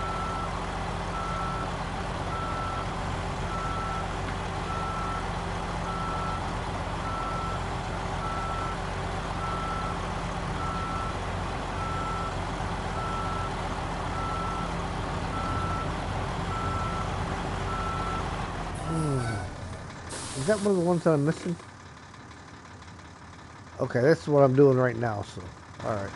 Is that one of the ones that I'm missing? Okay, that's what I'm doing right now, so, alright.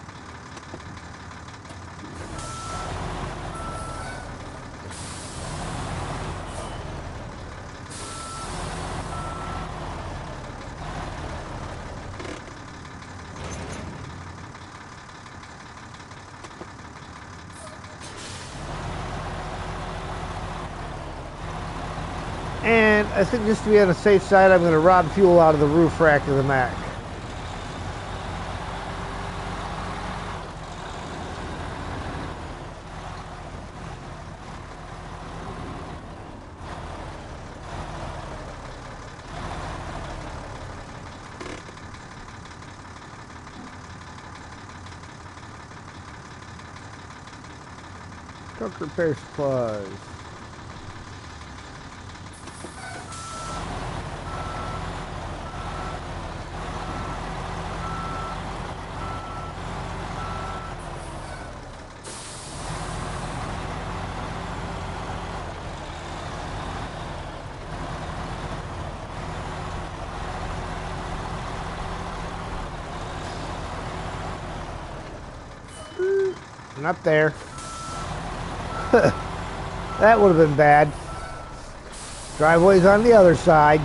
And I think just to be on the safe side, I'm going to rob fuel out of the roof rack of the Mac. Truck repair supplies. Not there. That would have been bad. Driveway's on the other side.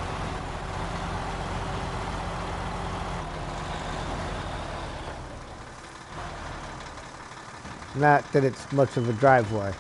Not that it's much of a driveway.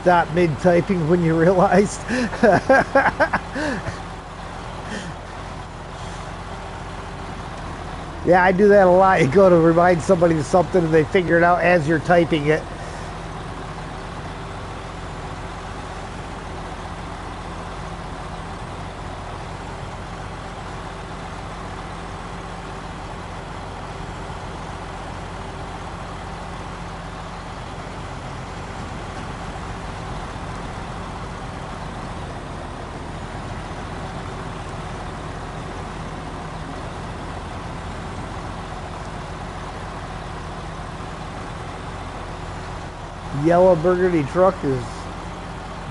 stop mid-typing when you realized. Yeah, I do that a lot. You go to remind somebody of something and they figure it out as you're typing it. Yellow burgundy truck is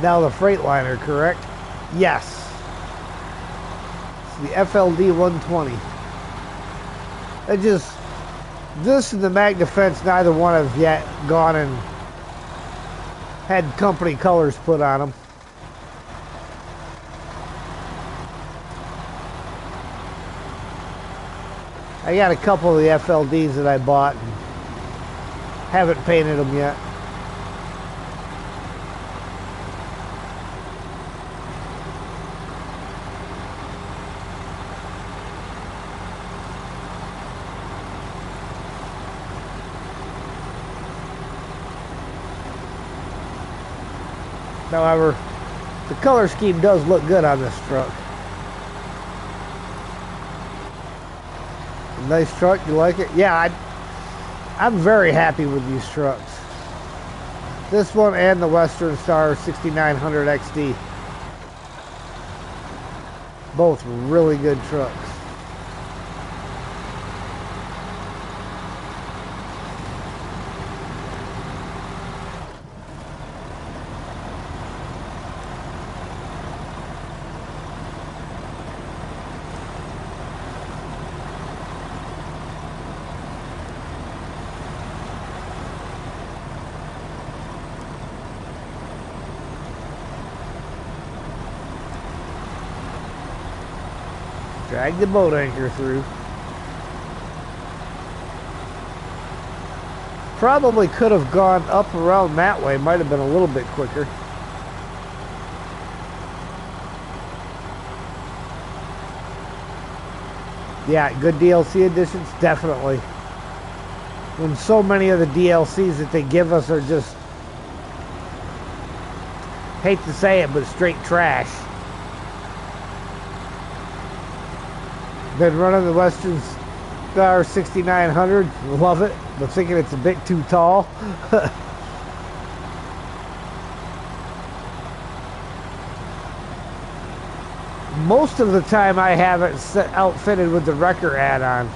now the Freightliner, correct? Yes. It's the FLD 120. This and the Mag Defense, neither one have yet gone and had company colors put on them. I got a couple of the FLDs that I bought and haven't painted them yet. However, the color scheme does look good on this truck. Nice truck, you like it? Yeah, I'm very happy with these trucks. This one and the Western Star 6900 XD. Both really good trucks. Drag the boat anchor through. Probably could have gone up around that way. Might have been a little bit quicker. Yeah, good DLC additions, definitely. When so many of the DLCs that they give us are just, hate to say it, but straight trash. Been running the Western Star 6900, love it, but thinking it's a bit too tall. Most of the time I have it outfitted with the Wrecker add-on.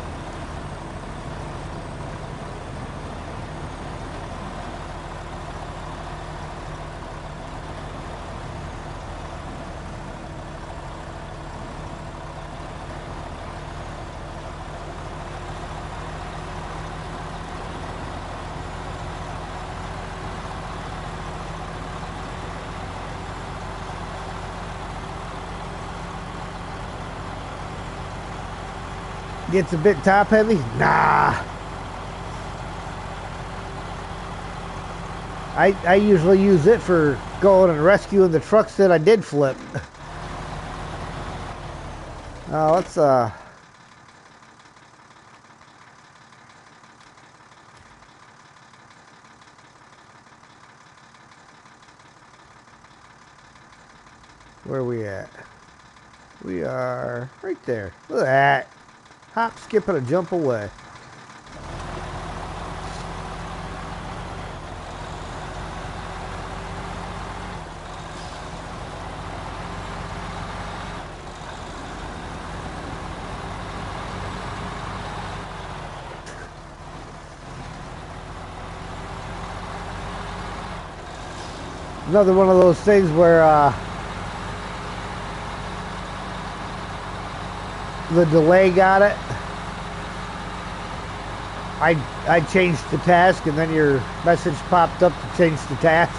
Gets a bit top heavy? Nah. I usually use it for going and rescuing the trucks that I did flip. Let's where are we at? We are right there. Look at that. Hop, skip, and a jump away. Another one of those things where the delay got it. I changed the task and then your message popped up to change the task.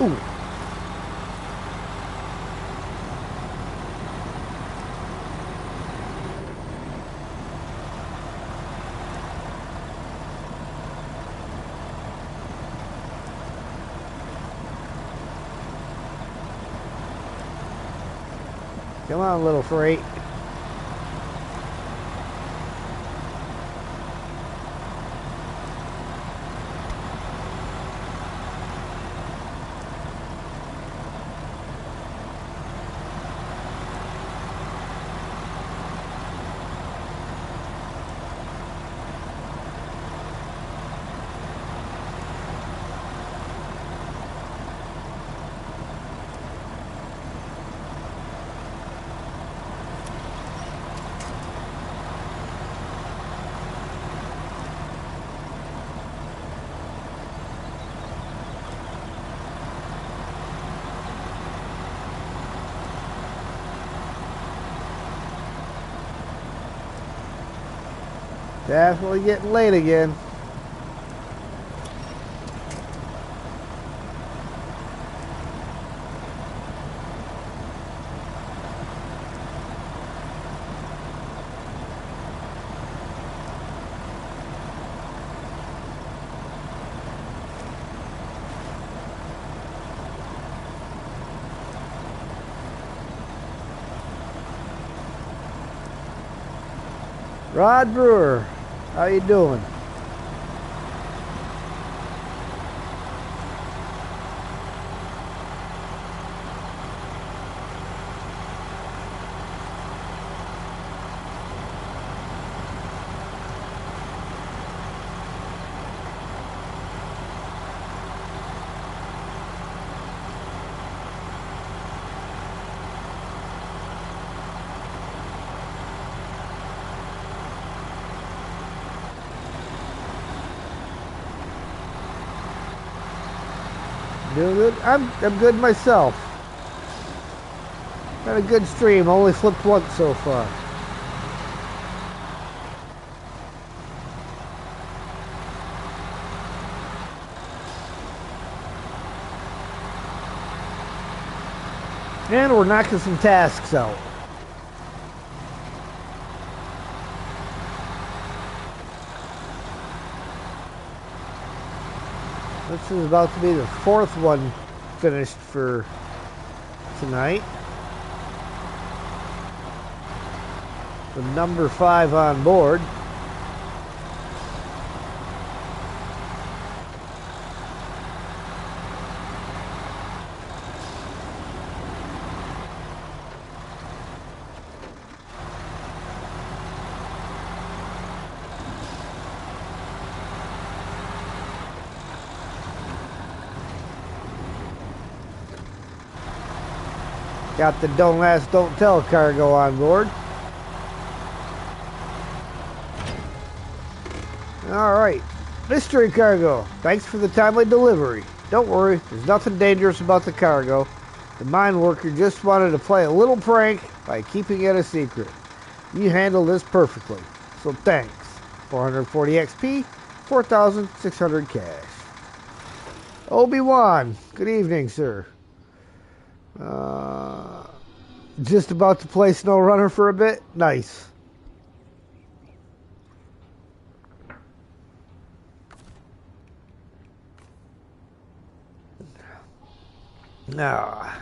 Ooh. Come on, little freight. Definitely getting late again. Rod Brewer, how you doing? Doing good? I'm good myself. Had a good stream, only flipped once so far. And we're knocking some tasks out. This is about to be the fourth one finished for tonight. The number 5 on board. Got the don't ask, don't tell cargo on board. Alright, mystery cargo. Thanks for the timely delivery. Don't worry, there's nothing dangerous about the cargo. The mine worker just wanted to play a little prank by keeping it a secret. You handled this perfectly, so thanks. 440 XP, 4,600 cash. Obi-Wan, good evening, sir. Just about to play Snowrunner for a bit? Nice. Now,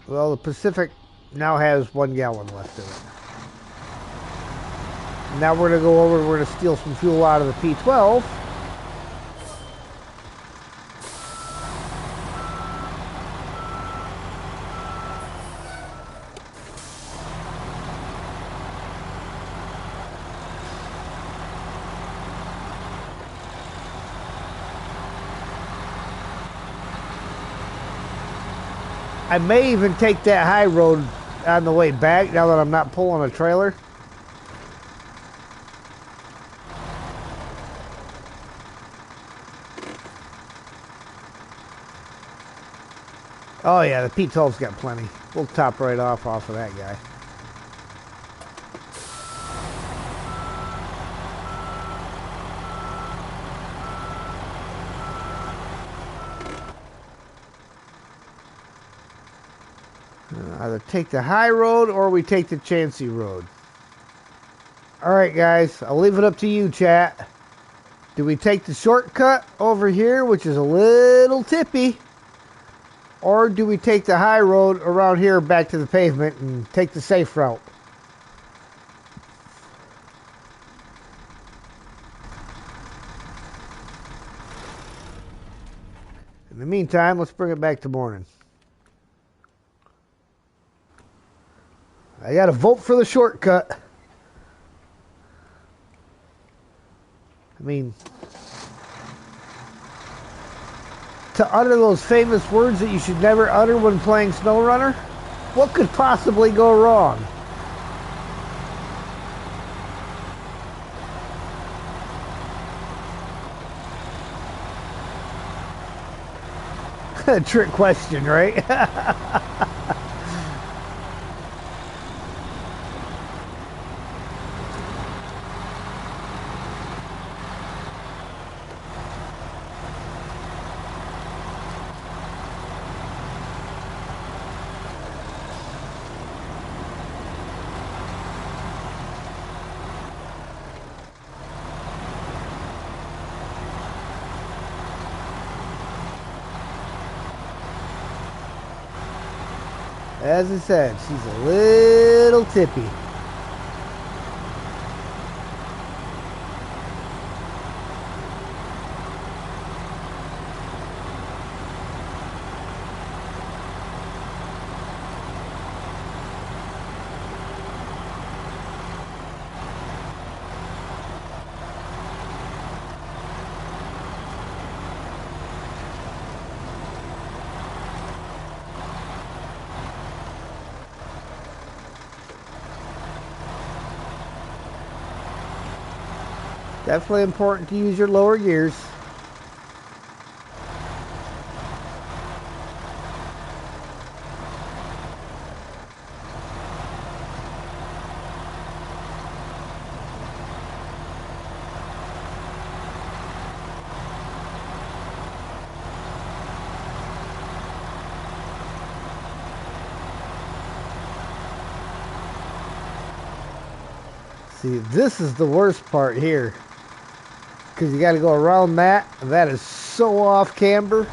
well, the Pacific now has 1 gallon left of it. Now we're going to go over, we're going to steal some fuel out of the P12. I may even take that high road on the way back now that I'm not pulling a trailer. Oh yeah, the P12's got plenty. We'll top right off of that guy. Either take the high road or we take the chancy road. Alright guys, I'll leave it up to you, chat. Do we take the shortcut over here, which is a little tippy? Or do we take the high road around here back to the pavement and take the safe route? In the meantime, let's bring it back to morning. I gotta vote for the shortcut. I mean, to utter those famous words that you should never utter when playing Snowrunner, what could possibly go wrong? Trick question, right? As I said, she's a little tippy. Definitely important to use your lower gears. See, this is the worst part here. Because you got to go around that. And that is so off camber.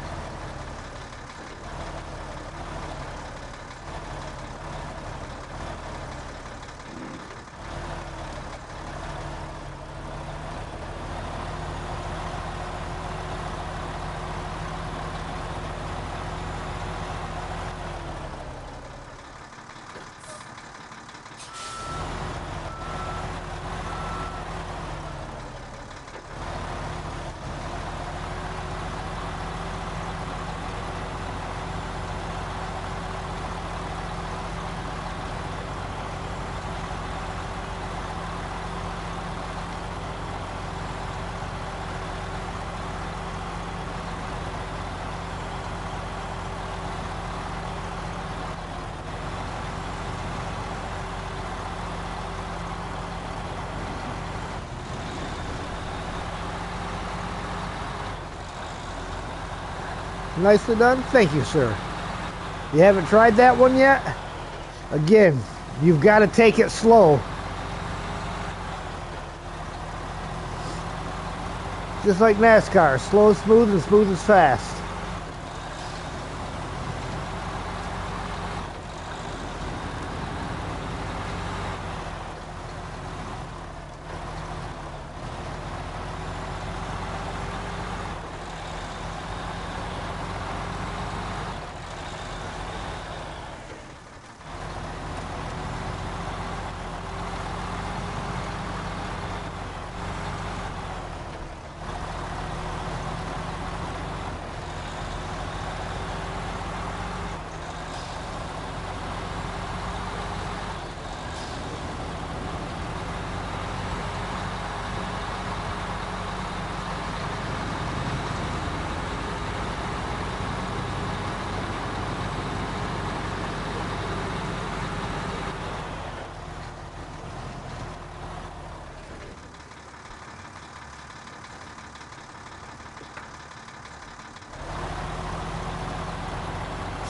Nicely done. Thank you, sir. You haven't tried that one yet? Again, you've got to take it slow. Just like NASCAR, slow is smooth and smooth is fast.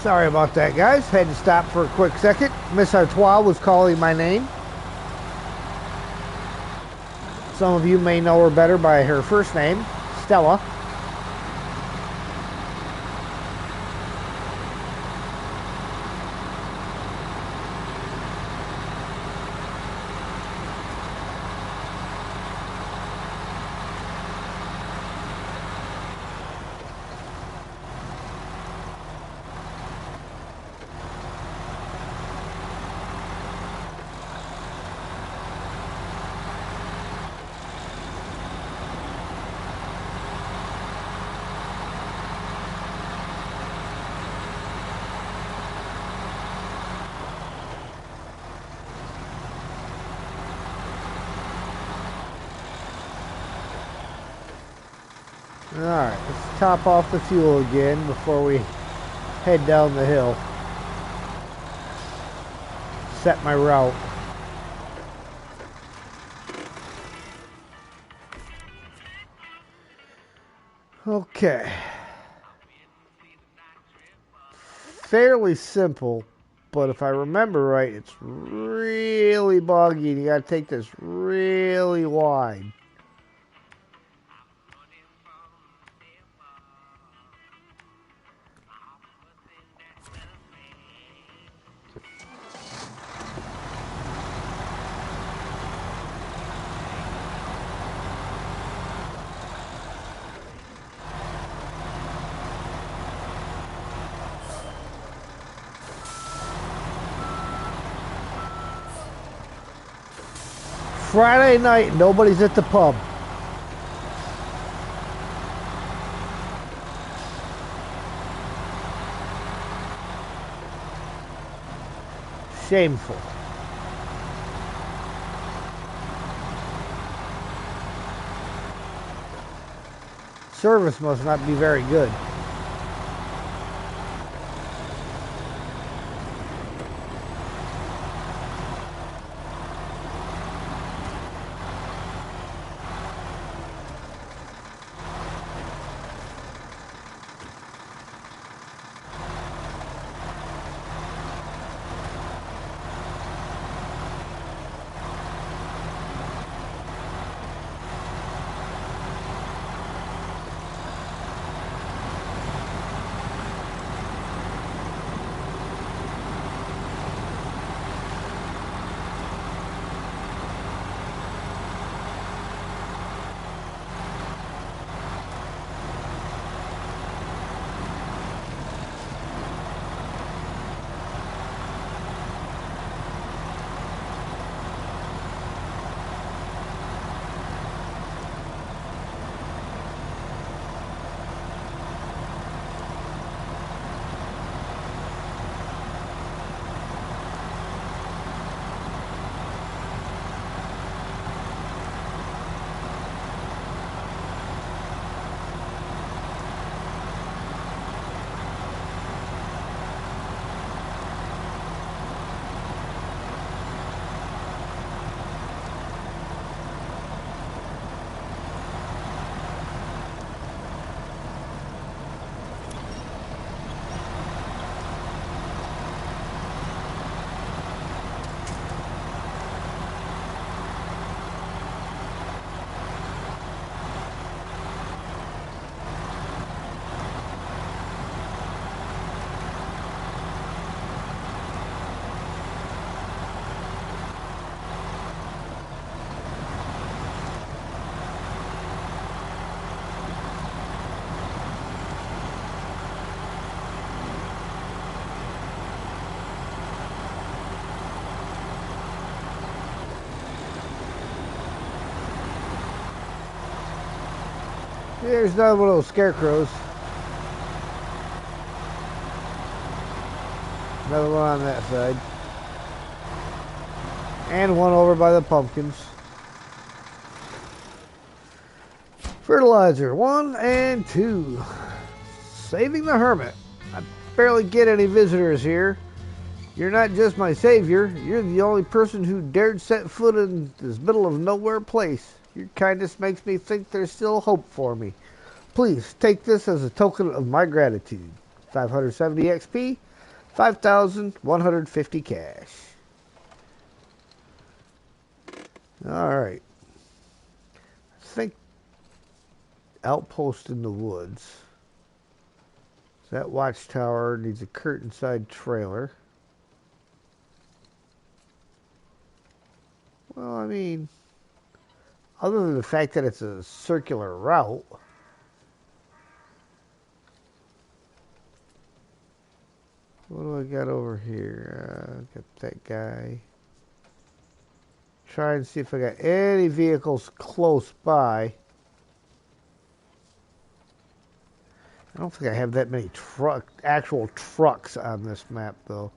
Sorry about that, guys. Had to stop for a quick second. Miss Artois was calling my name. Some of you may know her better by her first name, Stella. Alright, let's top off the fuel again before we head down the hill. Set my route. Okay. Fairly simple, but if I remember right, it's really boggy and you gotta take this really wide. Friday night, nobody's at the pub. Shameful. Service must not be very good. There's another one of those scarecrows. Another one on that side. And one over by the pumpkins. Fertilizer 1 and 2. Saving the hermit. I barely get any visitors here. You're not just my savior. You're the only person who dared set foot in this middle of nowhere place. Your kindness makes me think there's still hope for me. Please take this as a token of my gratitude. 570 XP. $5,150 cash. All right. I think outpost in the woods. That watchtower needs a curtain-side trailer. Well, I mean, other than the fact that it's a circular route. What do I got over here? Got that guy. Try and see if I got any vehicles close by. I don't think I have that many actual trucks on this map, though.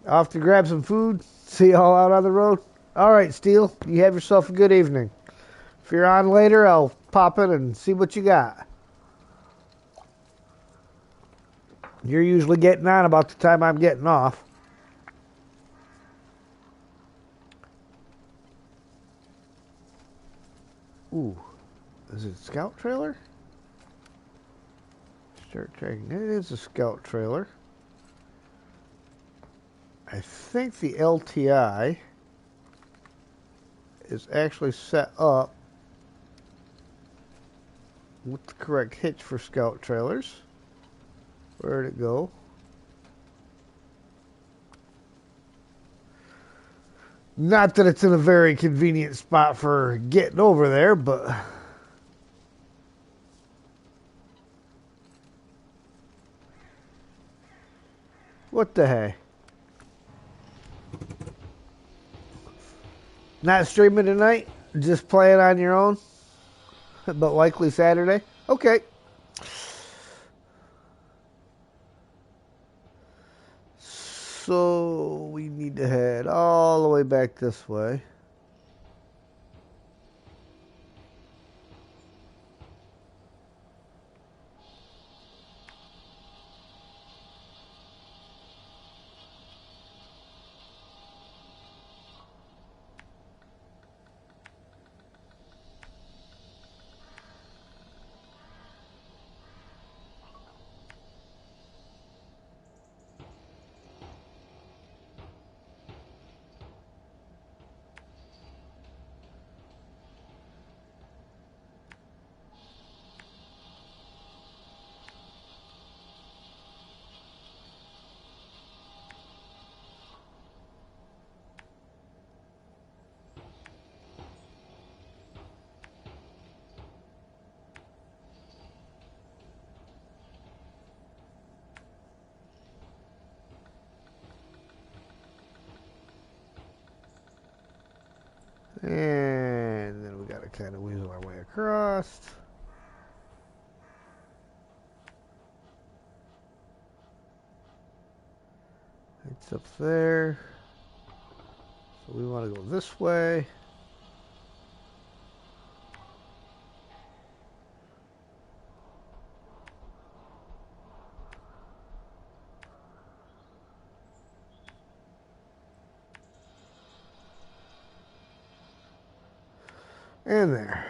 Off to grab some food. See y'all out on the road. All right, Steele, you have yourself a good evening. If you're on later, I'll pop in and see what you got. You're usually getting on about the time I'm getting off. Ooh, is it a scout trailer? Start tracking. It is a scout trailer. I think the LTI is actually set up with the correct hitch for scout trailers. Where'd it go? Not that it's in a very convenient spot for getting over there, but what the heck? Not streaming tonight? Just playing on your own? But likely Saturday? Okay. So we need to head all the way back this way. And then we got to kind of weasel our way across. It's up there. So we want to go this way. And there.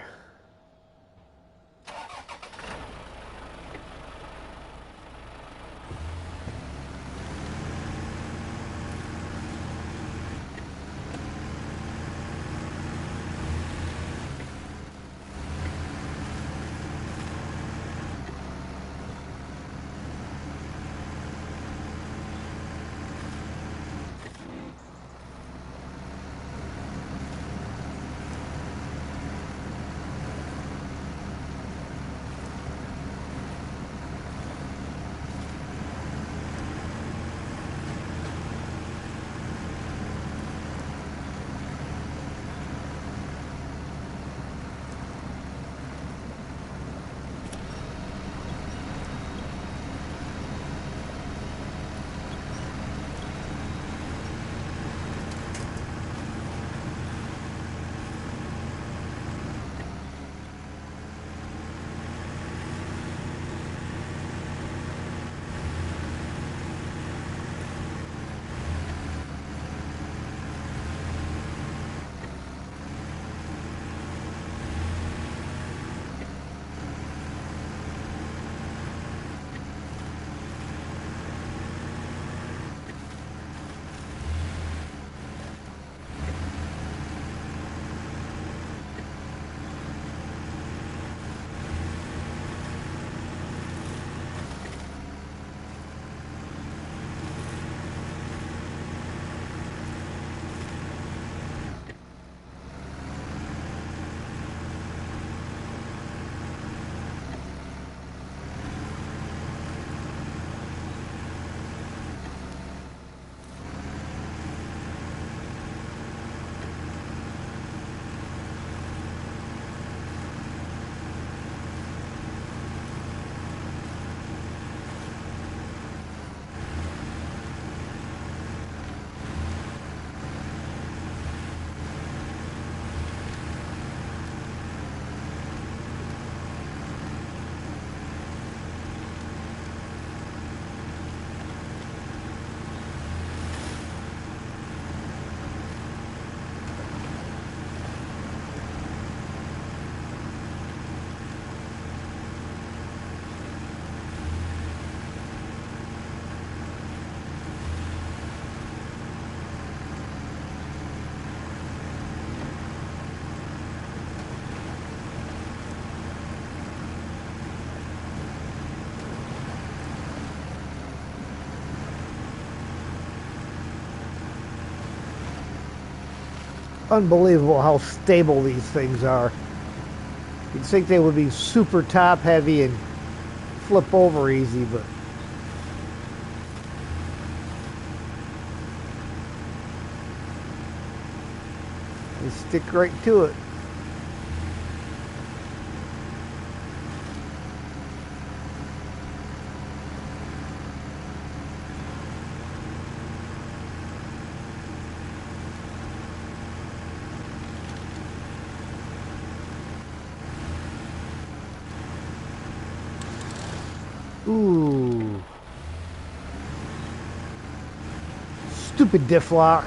unbelievable how stable these things are. You'd think they would be super top heavy and flip over easy, but they stick right to it. Ooh. Stupid diff lock.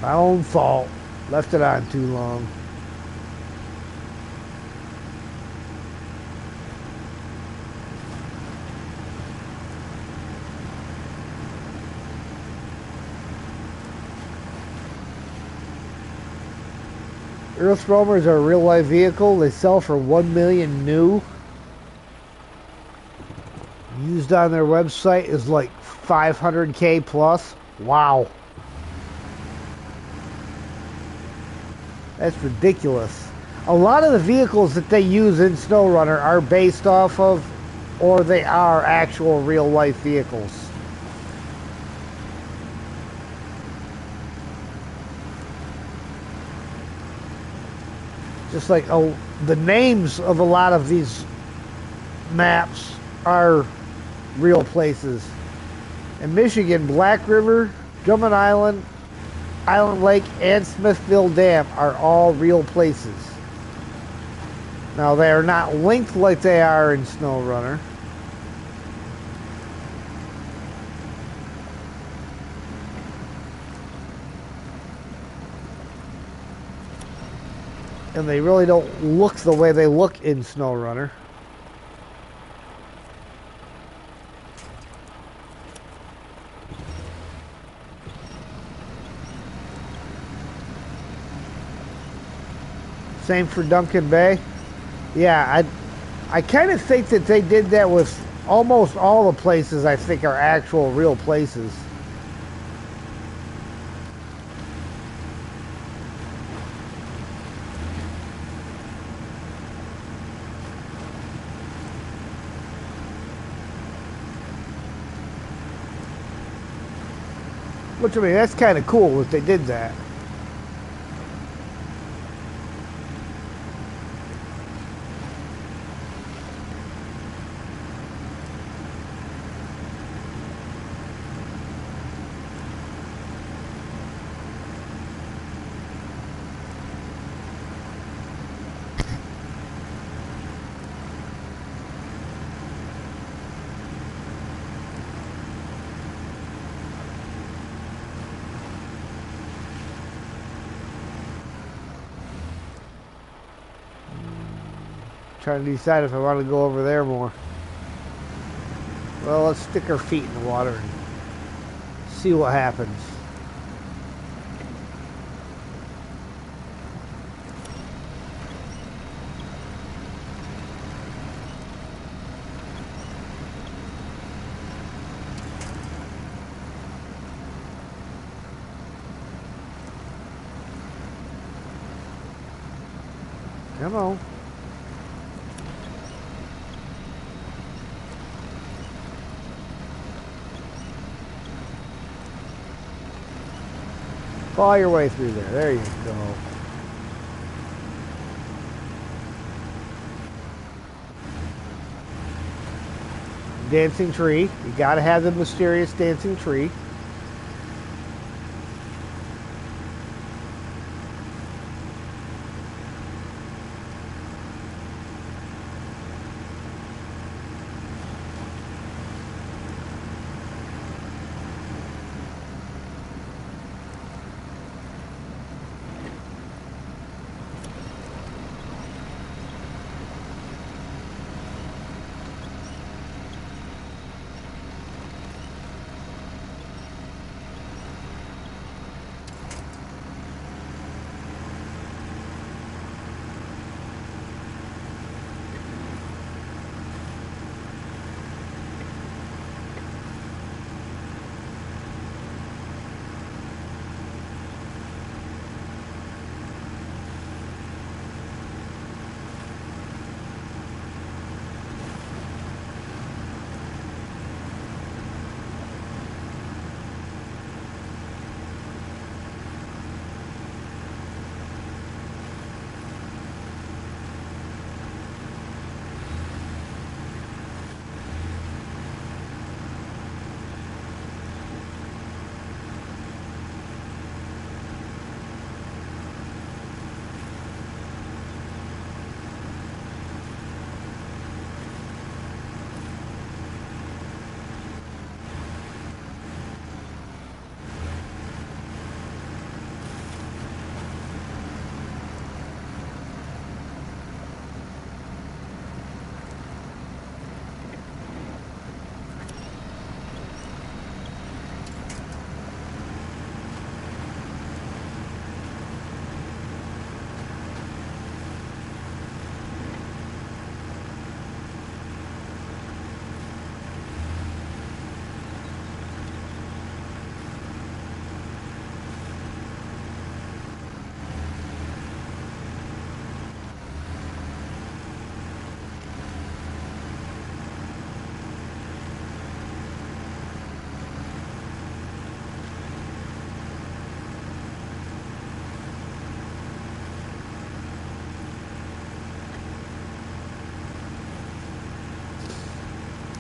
My own fault. Left it on too long. Earth Roamers are a real life vehicle. They sell for $1 million new. Used on their website is like 500K plus. Wow. That's ridiculous. A lot of the vehicles that they use in Snowrunner are based off of, or they are actual real life vehicles. Just like the names of a lot of these maps are real places. In Michigan, Black River, Drummond Island, Island Lake, and Smithville Dam are all real places. Now, they are not linked like they are in Snowrunner. And they really don't look the way they look in Snowrunner. Same for Duncan Bay. Yeah, I kind of think that they did that with almost all the places I think are actual real places. Which, I mean, that's kind of cool that they did that. Trying to decide if I want to go over there more. Well, let's stick our feet in the water and see what happens. Come on. Claw your way through there. There you go. Dancing tree. You gotta have the mysterious dancing tree.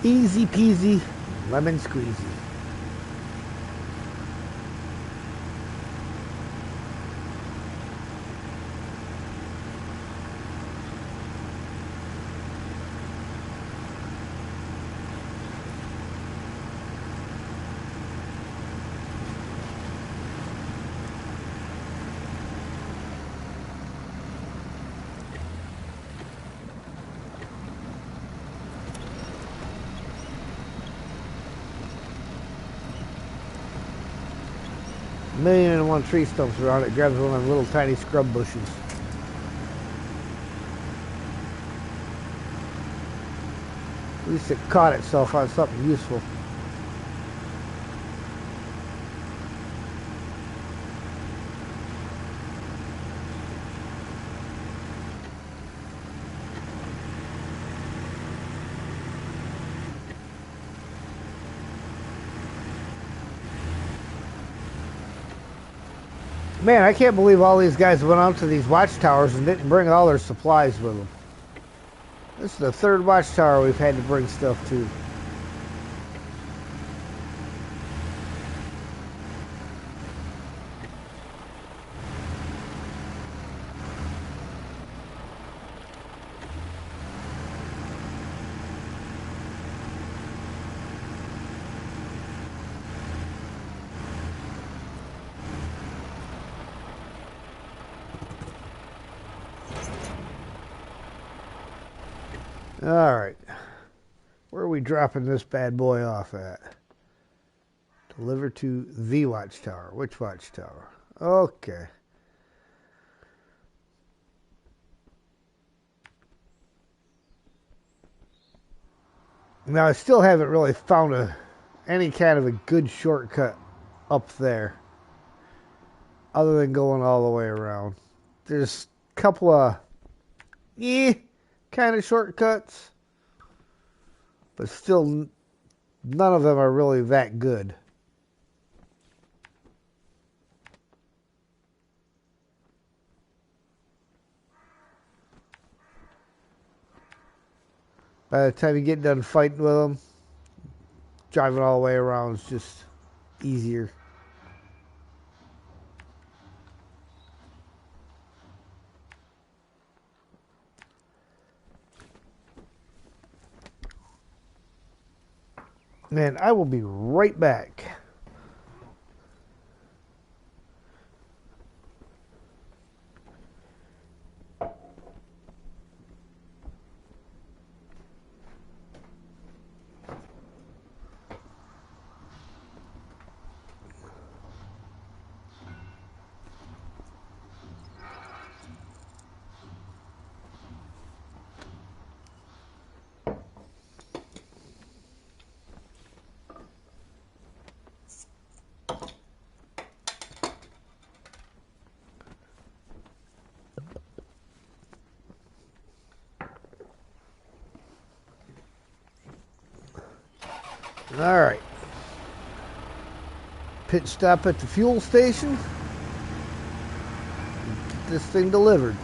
Easy peasy, lemon squeezy. Million and one tree stumps around it, grabs one of them little tiny scrub bushes. At least it caught itself on something useful. Man, I can't believe all these guys went out to these watchtowers and didn't bring all their supplies with them. This is the third watchtower we've had to bring stuff to. Alright. Where are we dropping this bad boy off at? Deliver to the watchtower. Which watchtower? Okay. Now, I still haven't really found any kind of a good shortcut up there, other than going all the way around. There's a couple of kind of shortcuts, but still none of them are really that good. By the time you get done fighting with them, driving all the way around is just easier. Man, I will be right back. All right. Pit stop at the fuel station. Get this thing delivered.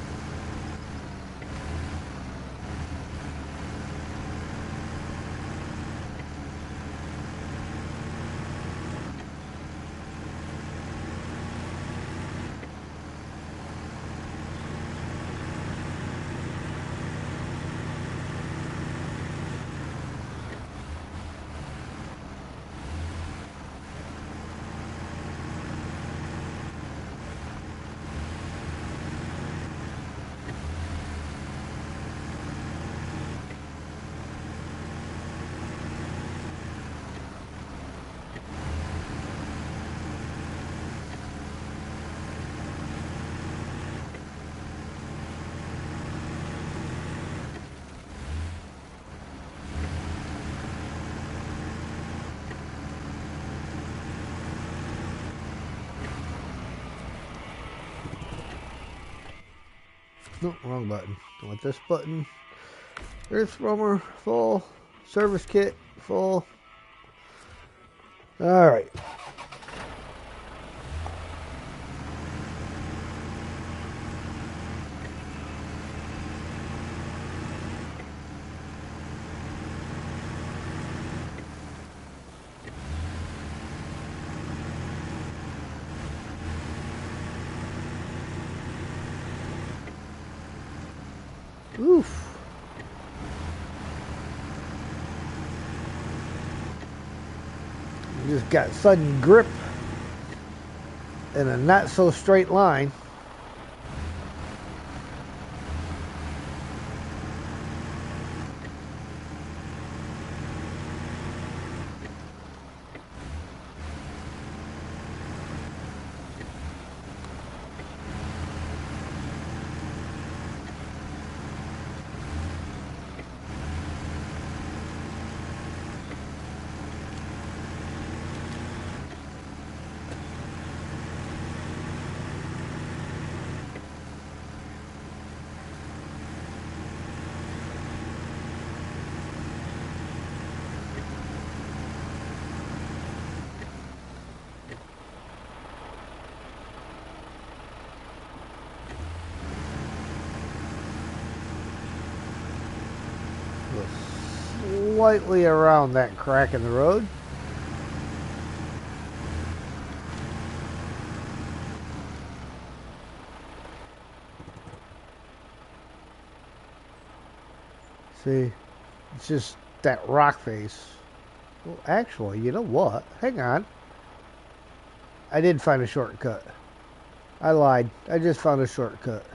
No, wrong button. I want this button. Earth roamer full. Service kit full. Alright. Oof. You just got sudden grip in a not so straight line. Slightly around that crack in the road. See, it's just that rock face. Well, actually, you know what? Hang on. I did find a shortcut. I lied. I just found a shortcut.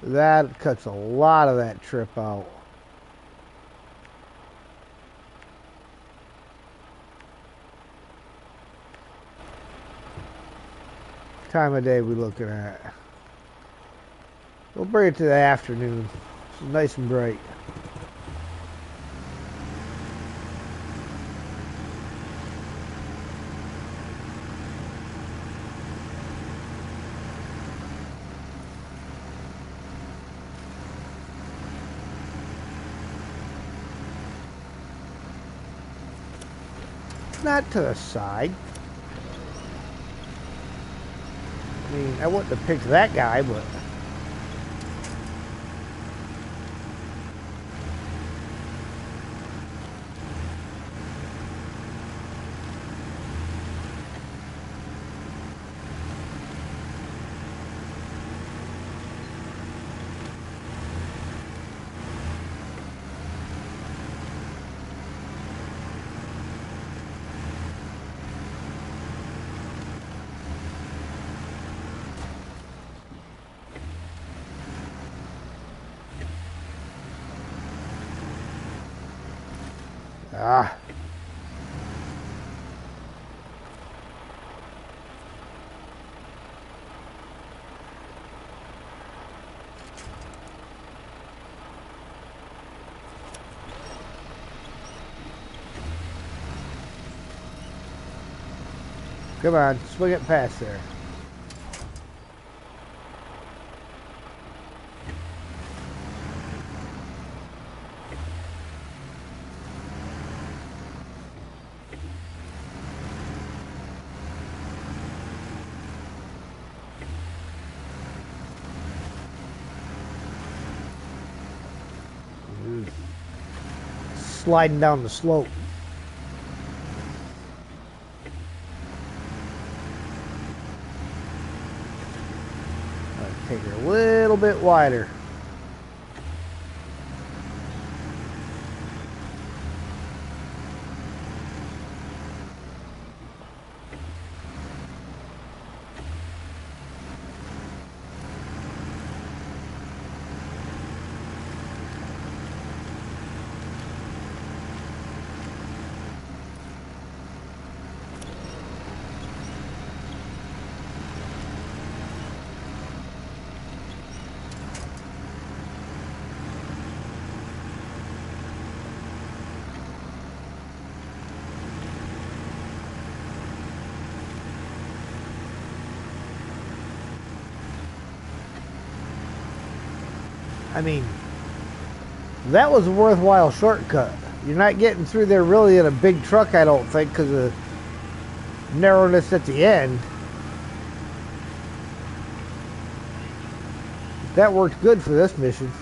That cuts a lot of that trip out. Time of day we looking at? We'll bring it to the afternoon. It's nice and bright. Not to the side. I mean, I wouldn't have picked that guy, but... Ah. Come on, swing it past there. Sliding down the slope. Take her a little bit wider. I mean, that was a worthwhile shortcut. You're not getting through there really in a big truck, I don't think, because of narrowness at the end. That worked good for this mission.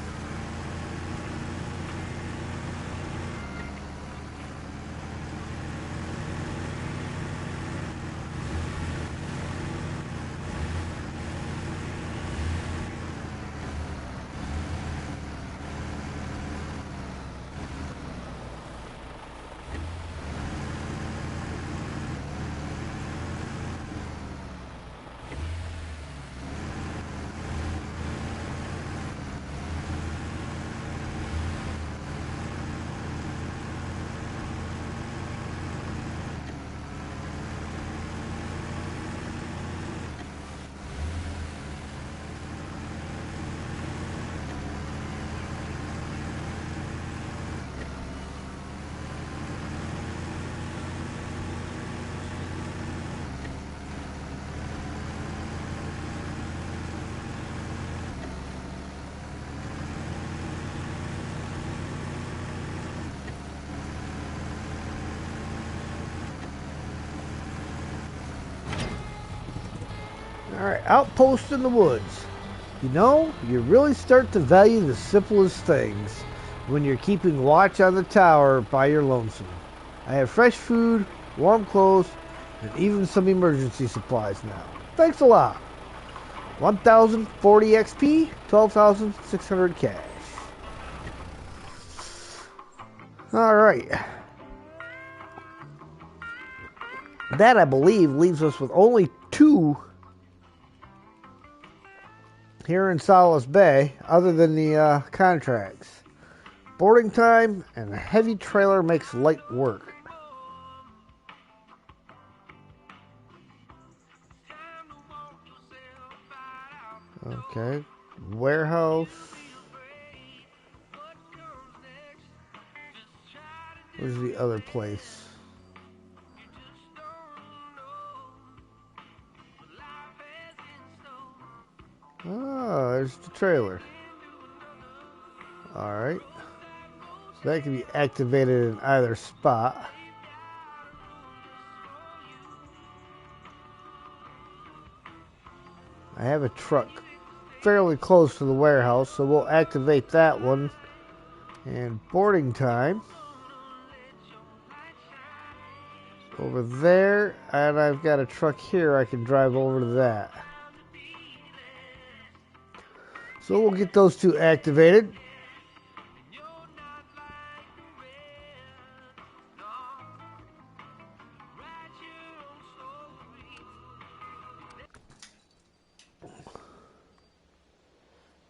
Alright, outpost in the woods. You know, you really start to value the simplest things when you're keeping watch on the tower by your lonesome. I have fresh food, warm clothes, and even some emergency supplies now. Thanks a lot. 1,040 XP, 12,600 cash. Alright. That, I believe, leaves us with only 2 here in Solace Bay, other than the contracts. Boarding time and a heavy trailer makes light work. Okay, warehouse. Where's the other place? Oh, there's the trailer. Alright. So that can be activated in either spot. I have a truck fairly close to the warehouse, so we'll activate that one. And boarding time. Over there, and I've got a truck here I can drive over to that. So we'll get those 2 activated.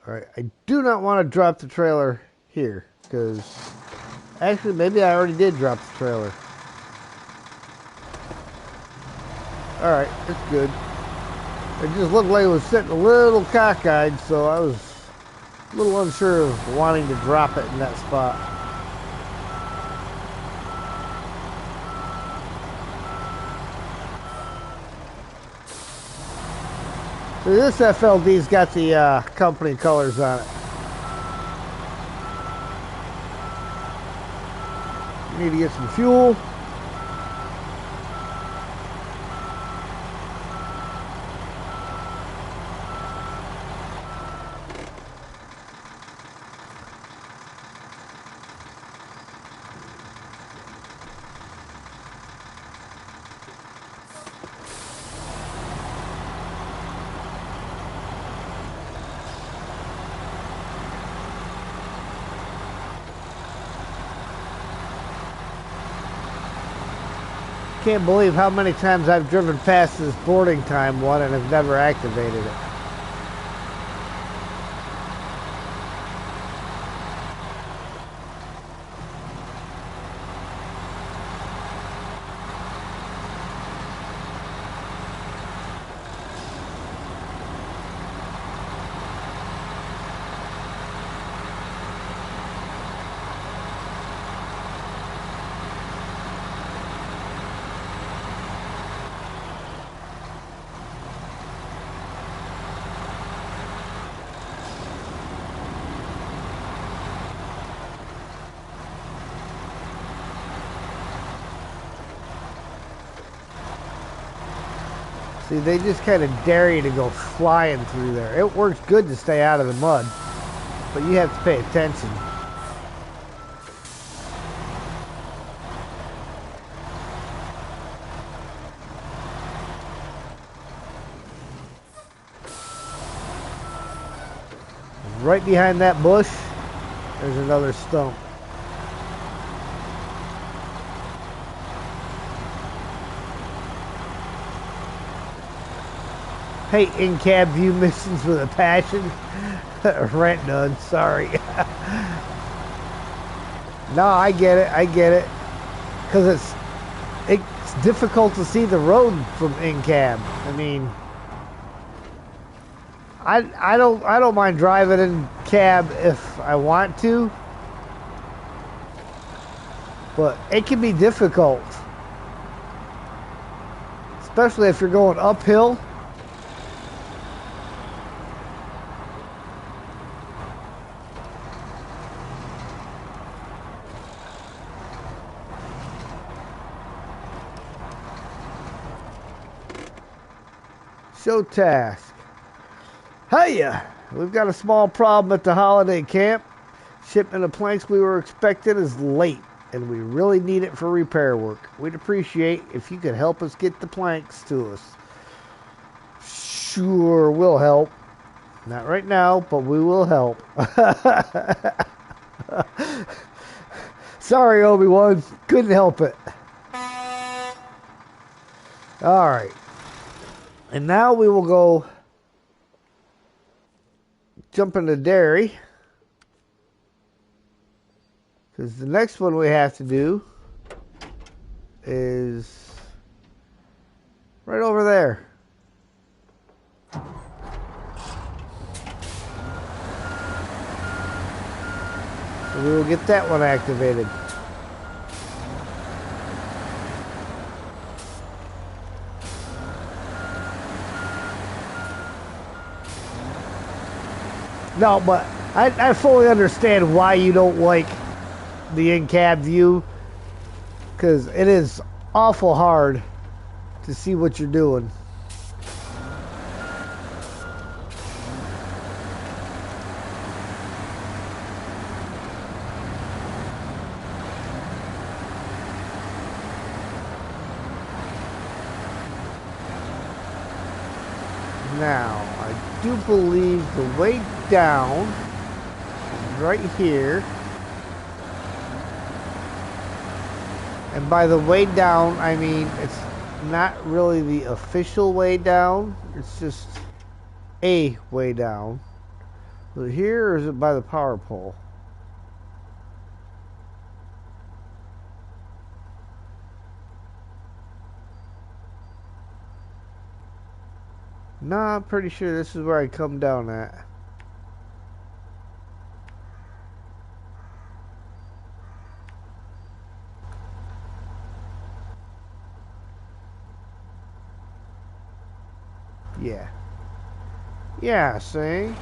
Alright, I do not want to drop the trailer here, because actually maybe I already did drop the trailer. Alright, it's good. It just looked like it was sitting a little cockeyed, so I was a little unsure of wanting to drop it in that spot. So this FLD's got the company colors on it. Need to get some fuel. Can't believe how many times I've driven past this boarding time one and have never activated it. See, they just kind of dare you to go flying through there. It works good to stay out of the mud, but you have to pay attention. Right behind that bush, there's another stump. Hey, in-cab view missions with a passion. Rent done, sorry. No, I get it. Because it's difficult to see the road from in-cab. I mean, I don't mind driving in cab if I want to, but it can be difficult, especially if you're going uphill. Show task. Hiya! We've got a small problem at the holiday camp. Shipment of planks we were expecting is late, and we really need it for repair work. We'd appreciate if you could help us get the planks to us. Sure, we'll help. Not right now, but we will help. Sorry, Obi-Wan. Couldn't help it. Alright. And now we will go jump into dairy. Because the next one we have to do is right over there. So we will get that one activated. No, but I fully understand why you don't like the in-cab view, because it is awful hard to see what you're doing. Now, I do believe the way down is right here. And by the way down, I mean it's not really the official way down. It's just a way down. Is it here or is it by the power pole? Nah, I'm pretty sure this is where I come down at. Yeah. Yeah, see?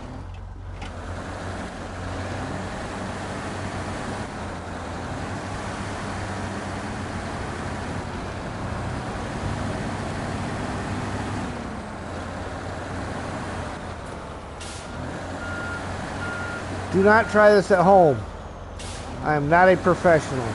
Do not try this at home. I am not a professional.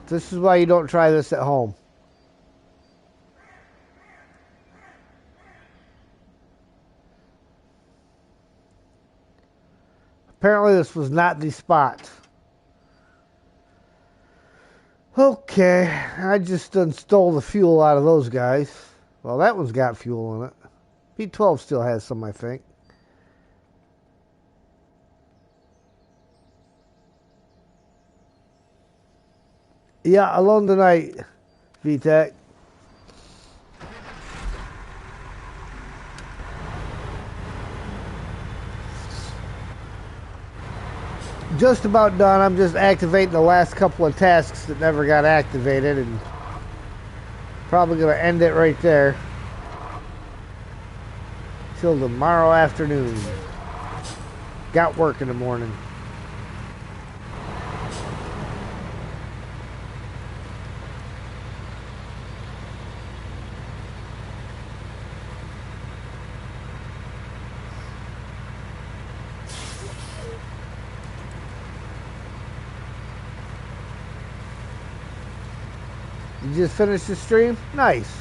This is why you don't try this at home. Apparently this was not the spot. Okay, I just done stole the fuel out of those guys. Well, that one's got fuel in it. P12 still has some, I think. Yeah, alone tonight, VTech. Just about done. I'm just activating the last couple of tasks that never got activated, and probably gonna end it right there till tomorrow afternoon. Got work in the morning. You just finished the stream? Nice.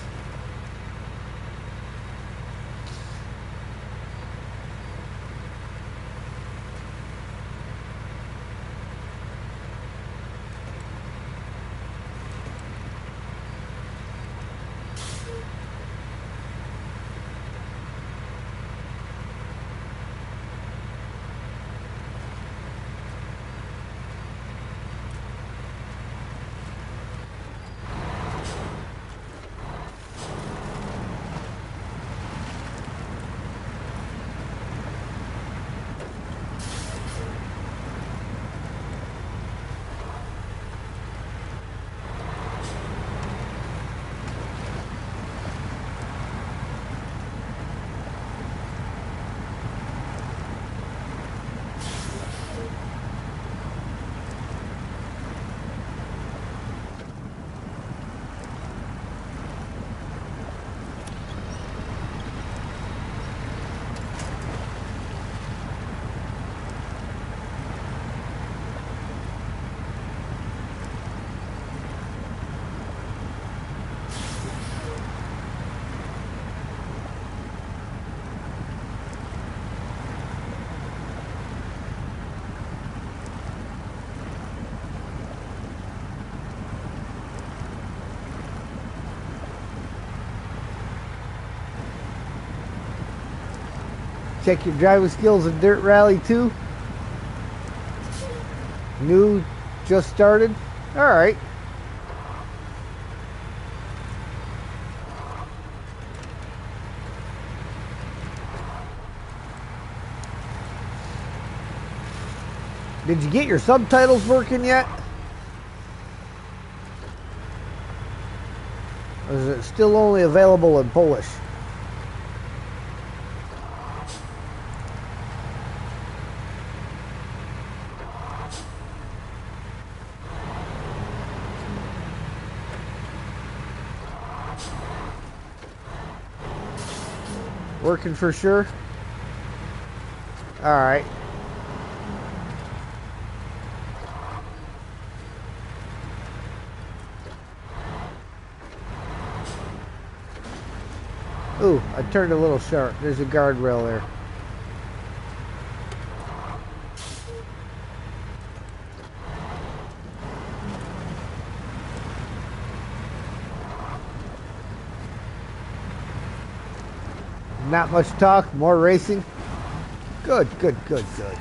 Check your driving skills in Dirt Rally 2. New, just started. Alright. Did you get your subtitles working yet? Or is it still only available in Polish? Working for sure? Alright. Ooh, I turned a little sharp. There's a guardrail there. Not much talk, more racing. Good, good, good, good.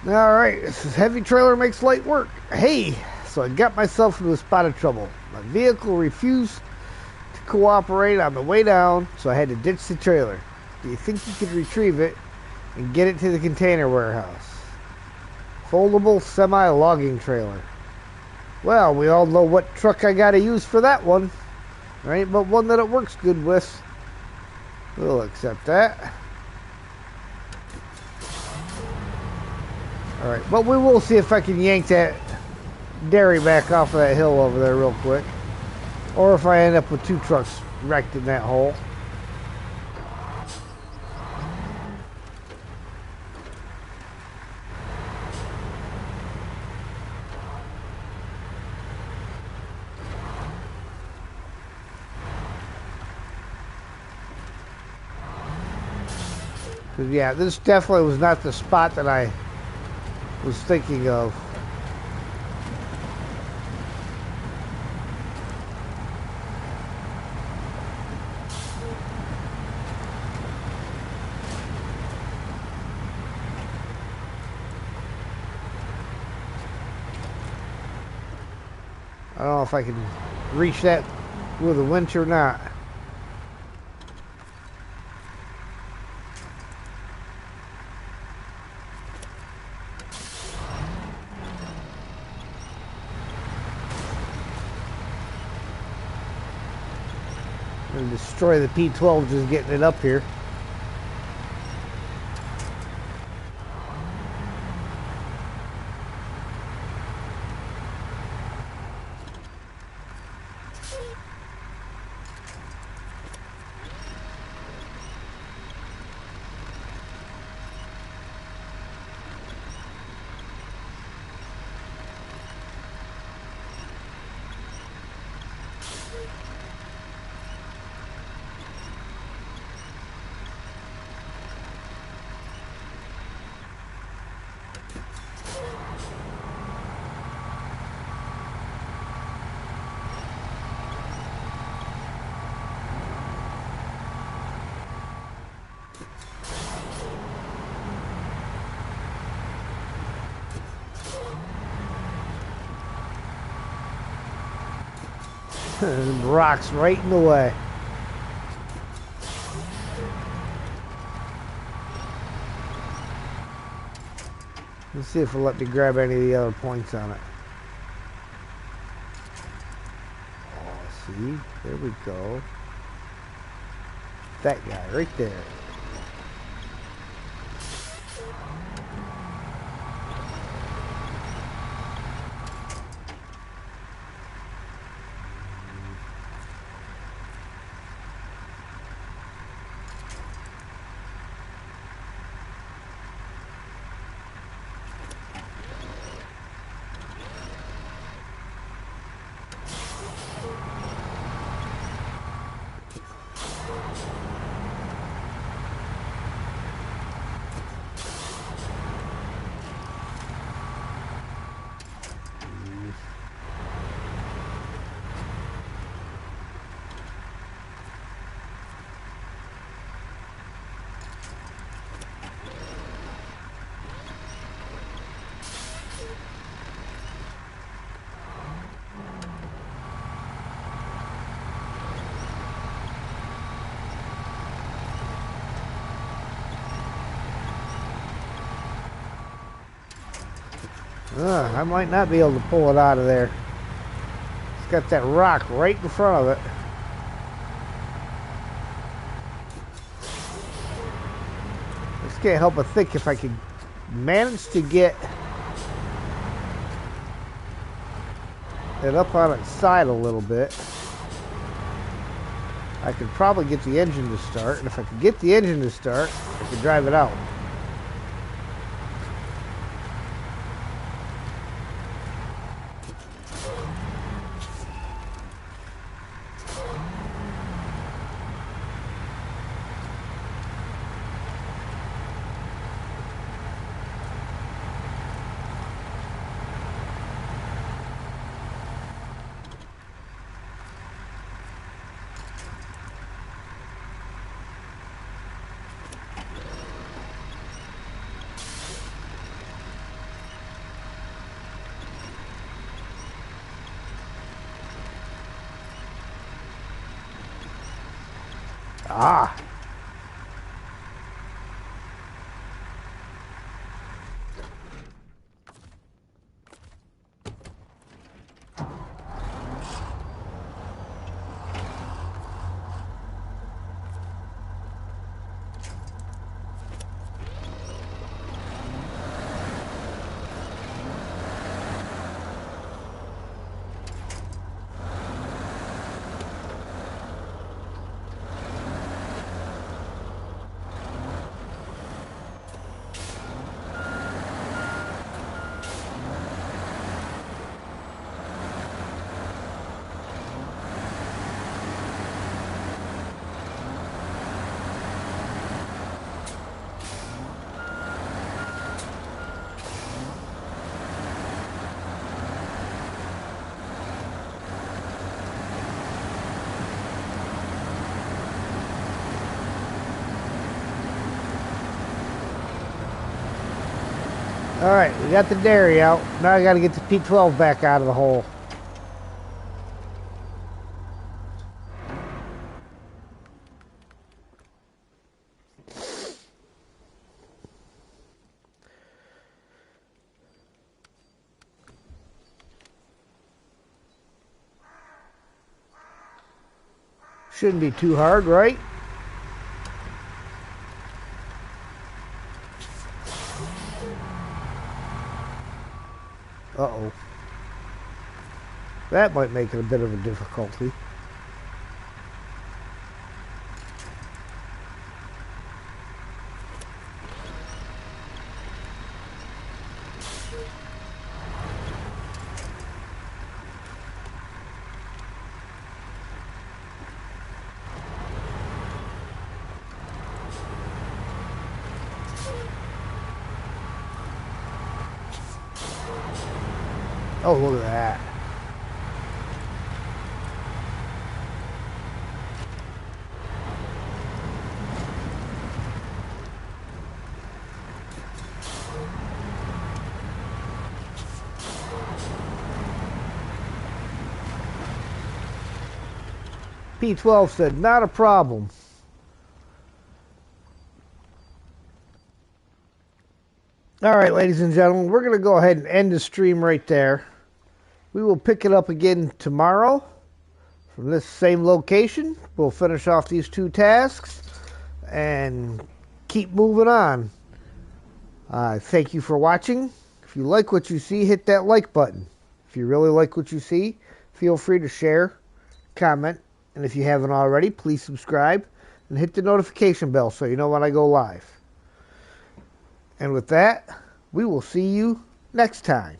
Alright, this is heavy trailer makes light work. Hey, so I got myself into a spot of trouble. My vehicle refused to cooperate on the way down, so I had to ditch the trailer. Do you think you could retrieve it and get it to the container warehouse? Foldable semi-logging trailer. Well, we all know what truck I gotta use for that one. Right, but one that it works good with. We'll accept that. Alright, but we will see if I can yank that dairy back off of that hill over there real quick. Or if I end up with two trucks wrecked in that hole. Because, yeah, this definitely was not the spot that I was thinking of. I don't know if I can reach that with a winch or not. And destroy the P12 just getting it up here. Rocks right in the way. Let's see if it'll let me grab any of the other points on it. Oh, see? There we go. That guy right there. I might not be able to pull it out of there. It's got that rock right in front of it. I just can't help but think if I could manage to get it up on its side a little bit, I could probably get the engine to start. And if I could get the engine to start, I could drive it out. Ah. Alright, we got the dairy out. Now I gotta get the P12 back out of the hole. Shouldn't be too hard, right? Uh-oh. That might make it a bit of a difficulty. Oh, look at that. P12 said, not a problem. All right, ladies and gentlemen, we're going to go ahead and end the stream right there. We will pick it up again tomorrow from this same location. We'll finish off these two tasks and keep moving on. Thank you for watching. If you like what you see, hit that like button. If you really like what you see, feel free to share, comment, and if you haven't already, please subscribe and hit the notification bell so you know when I go live. And with that, we will see you next time.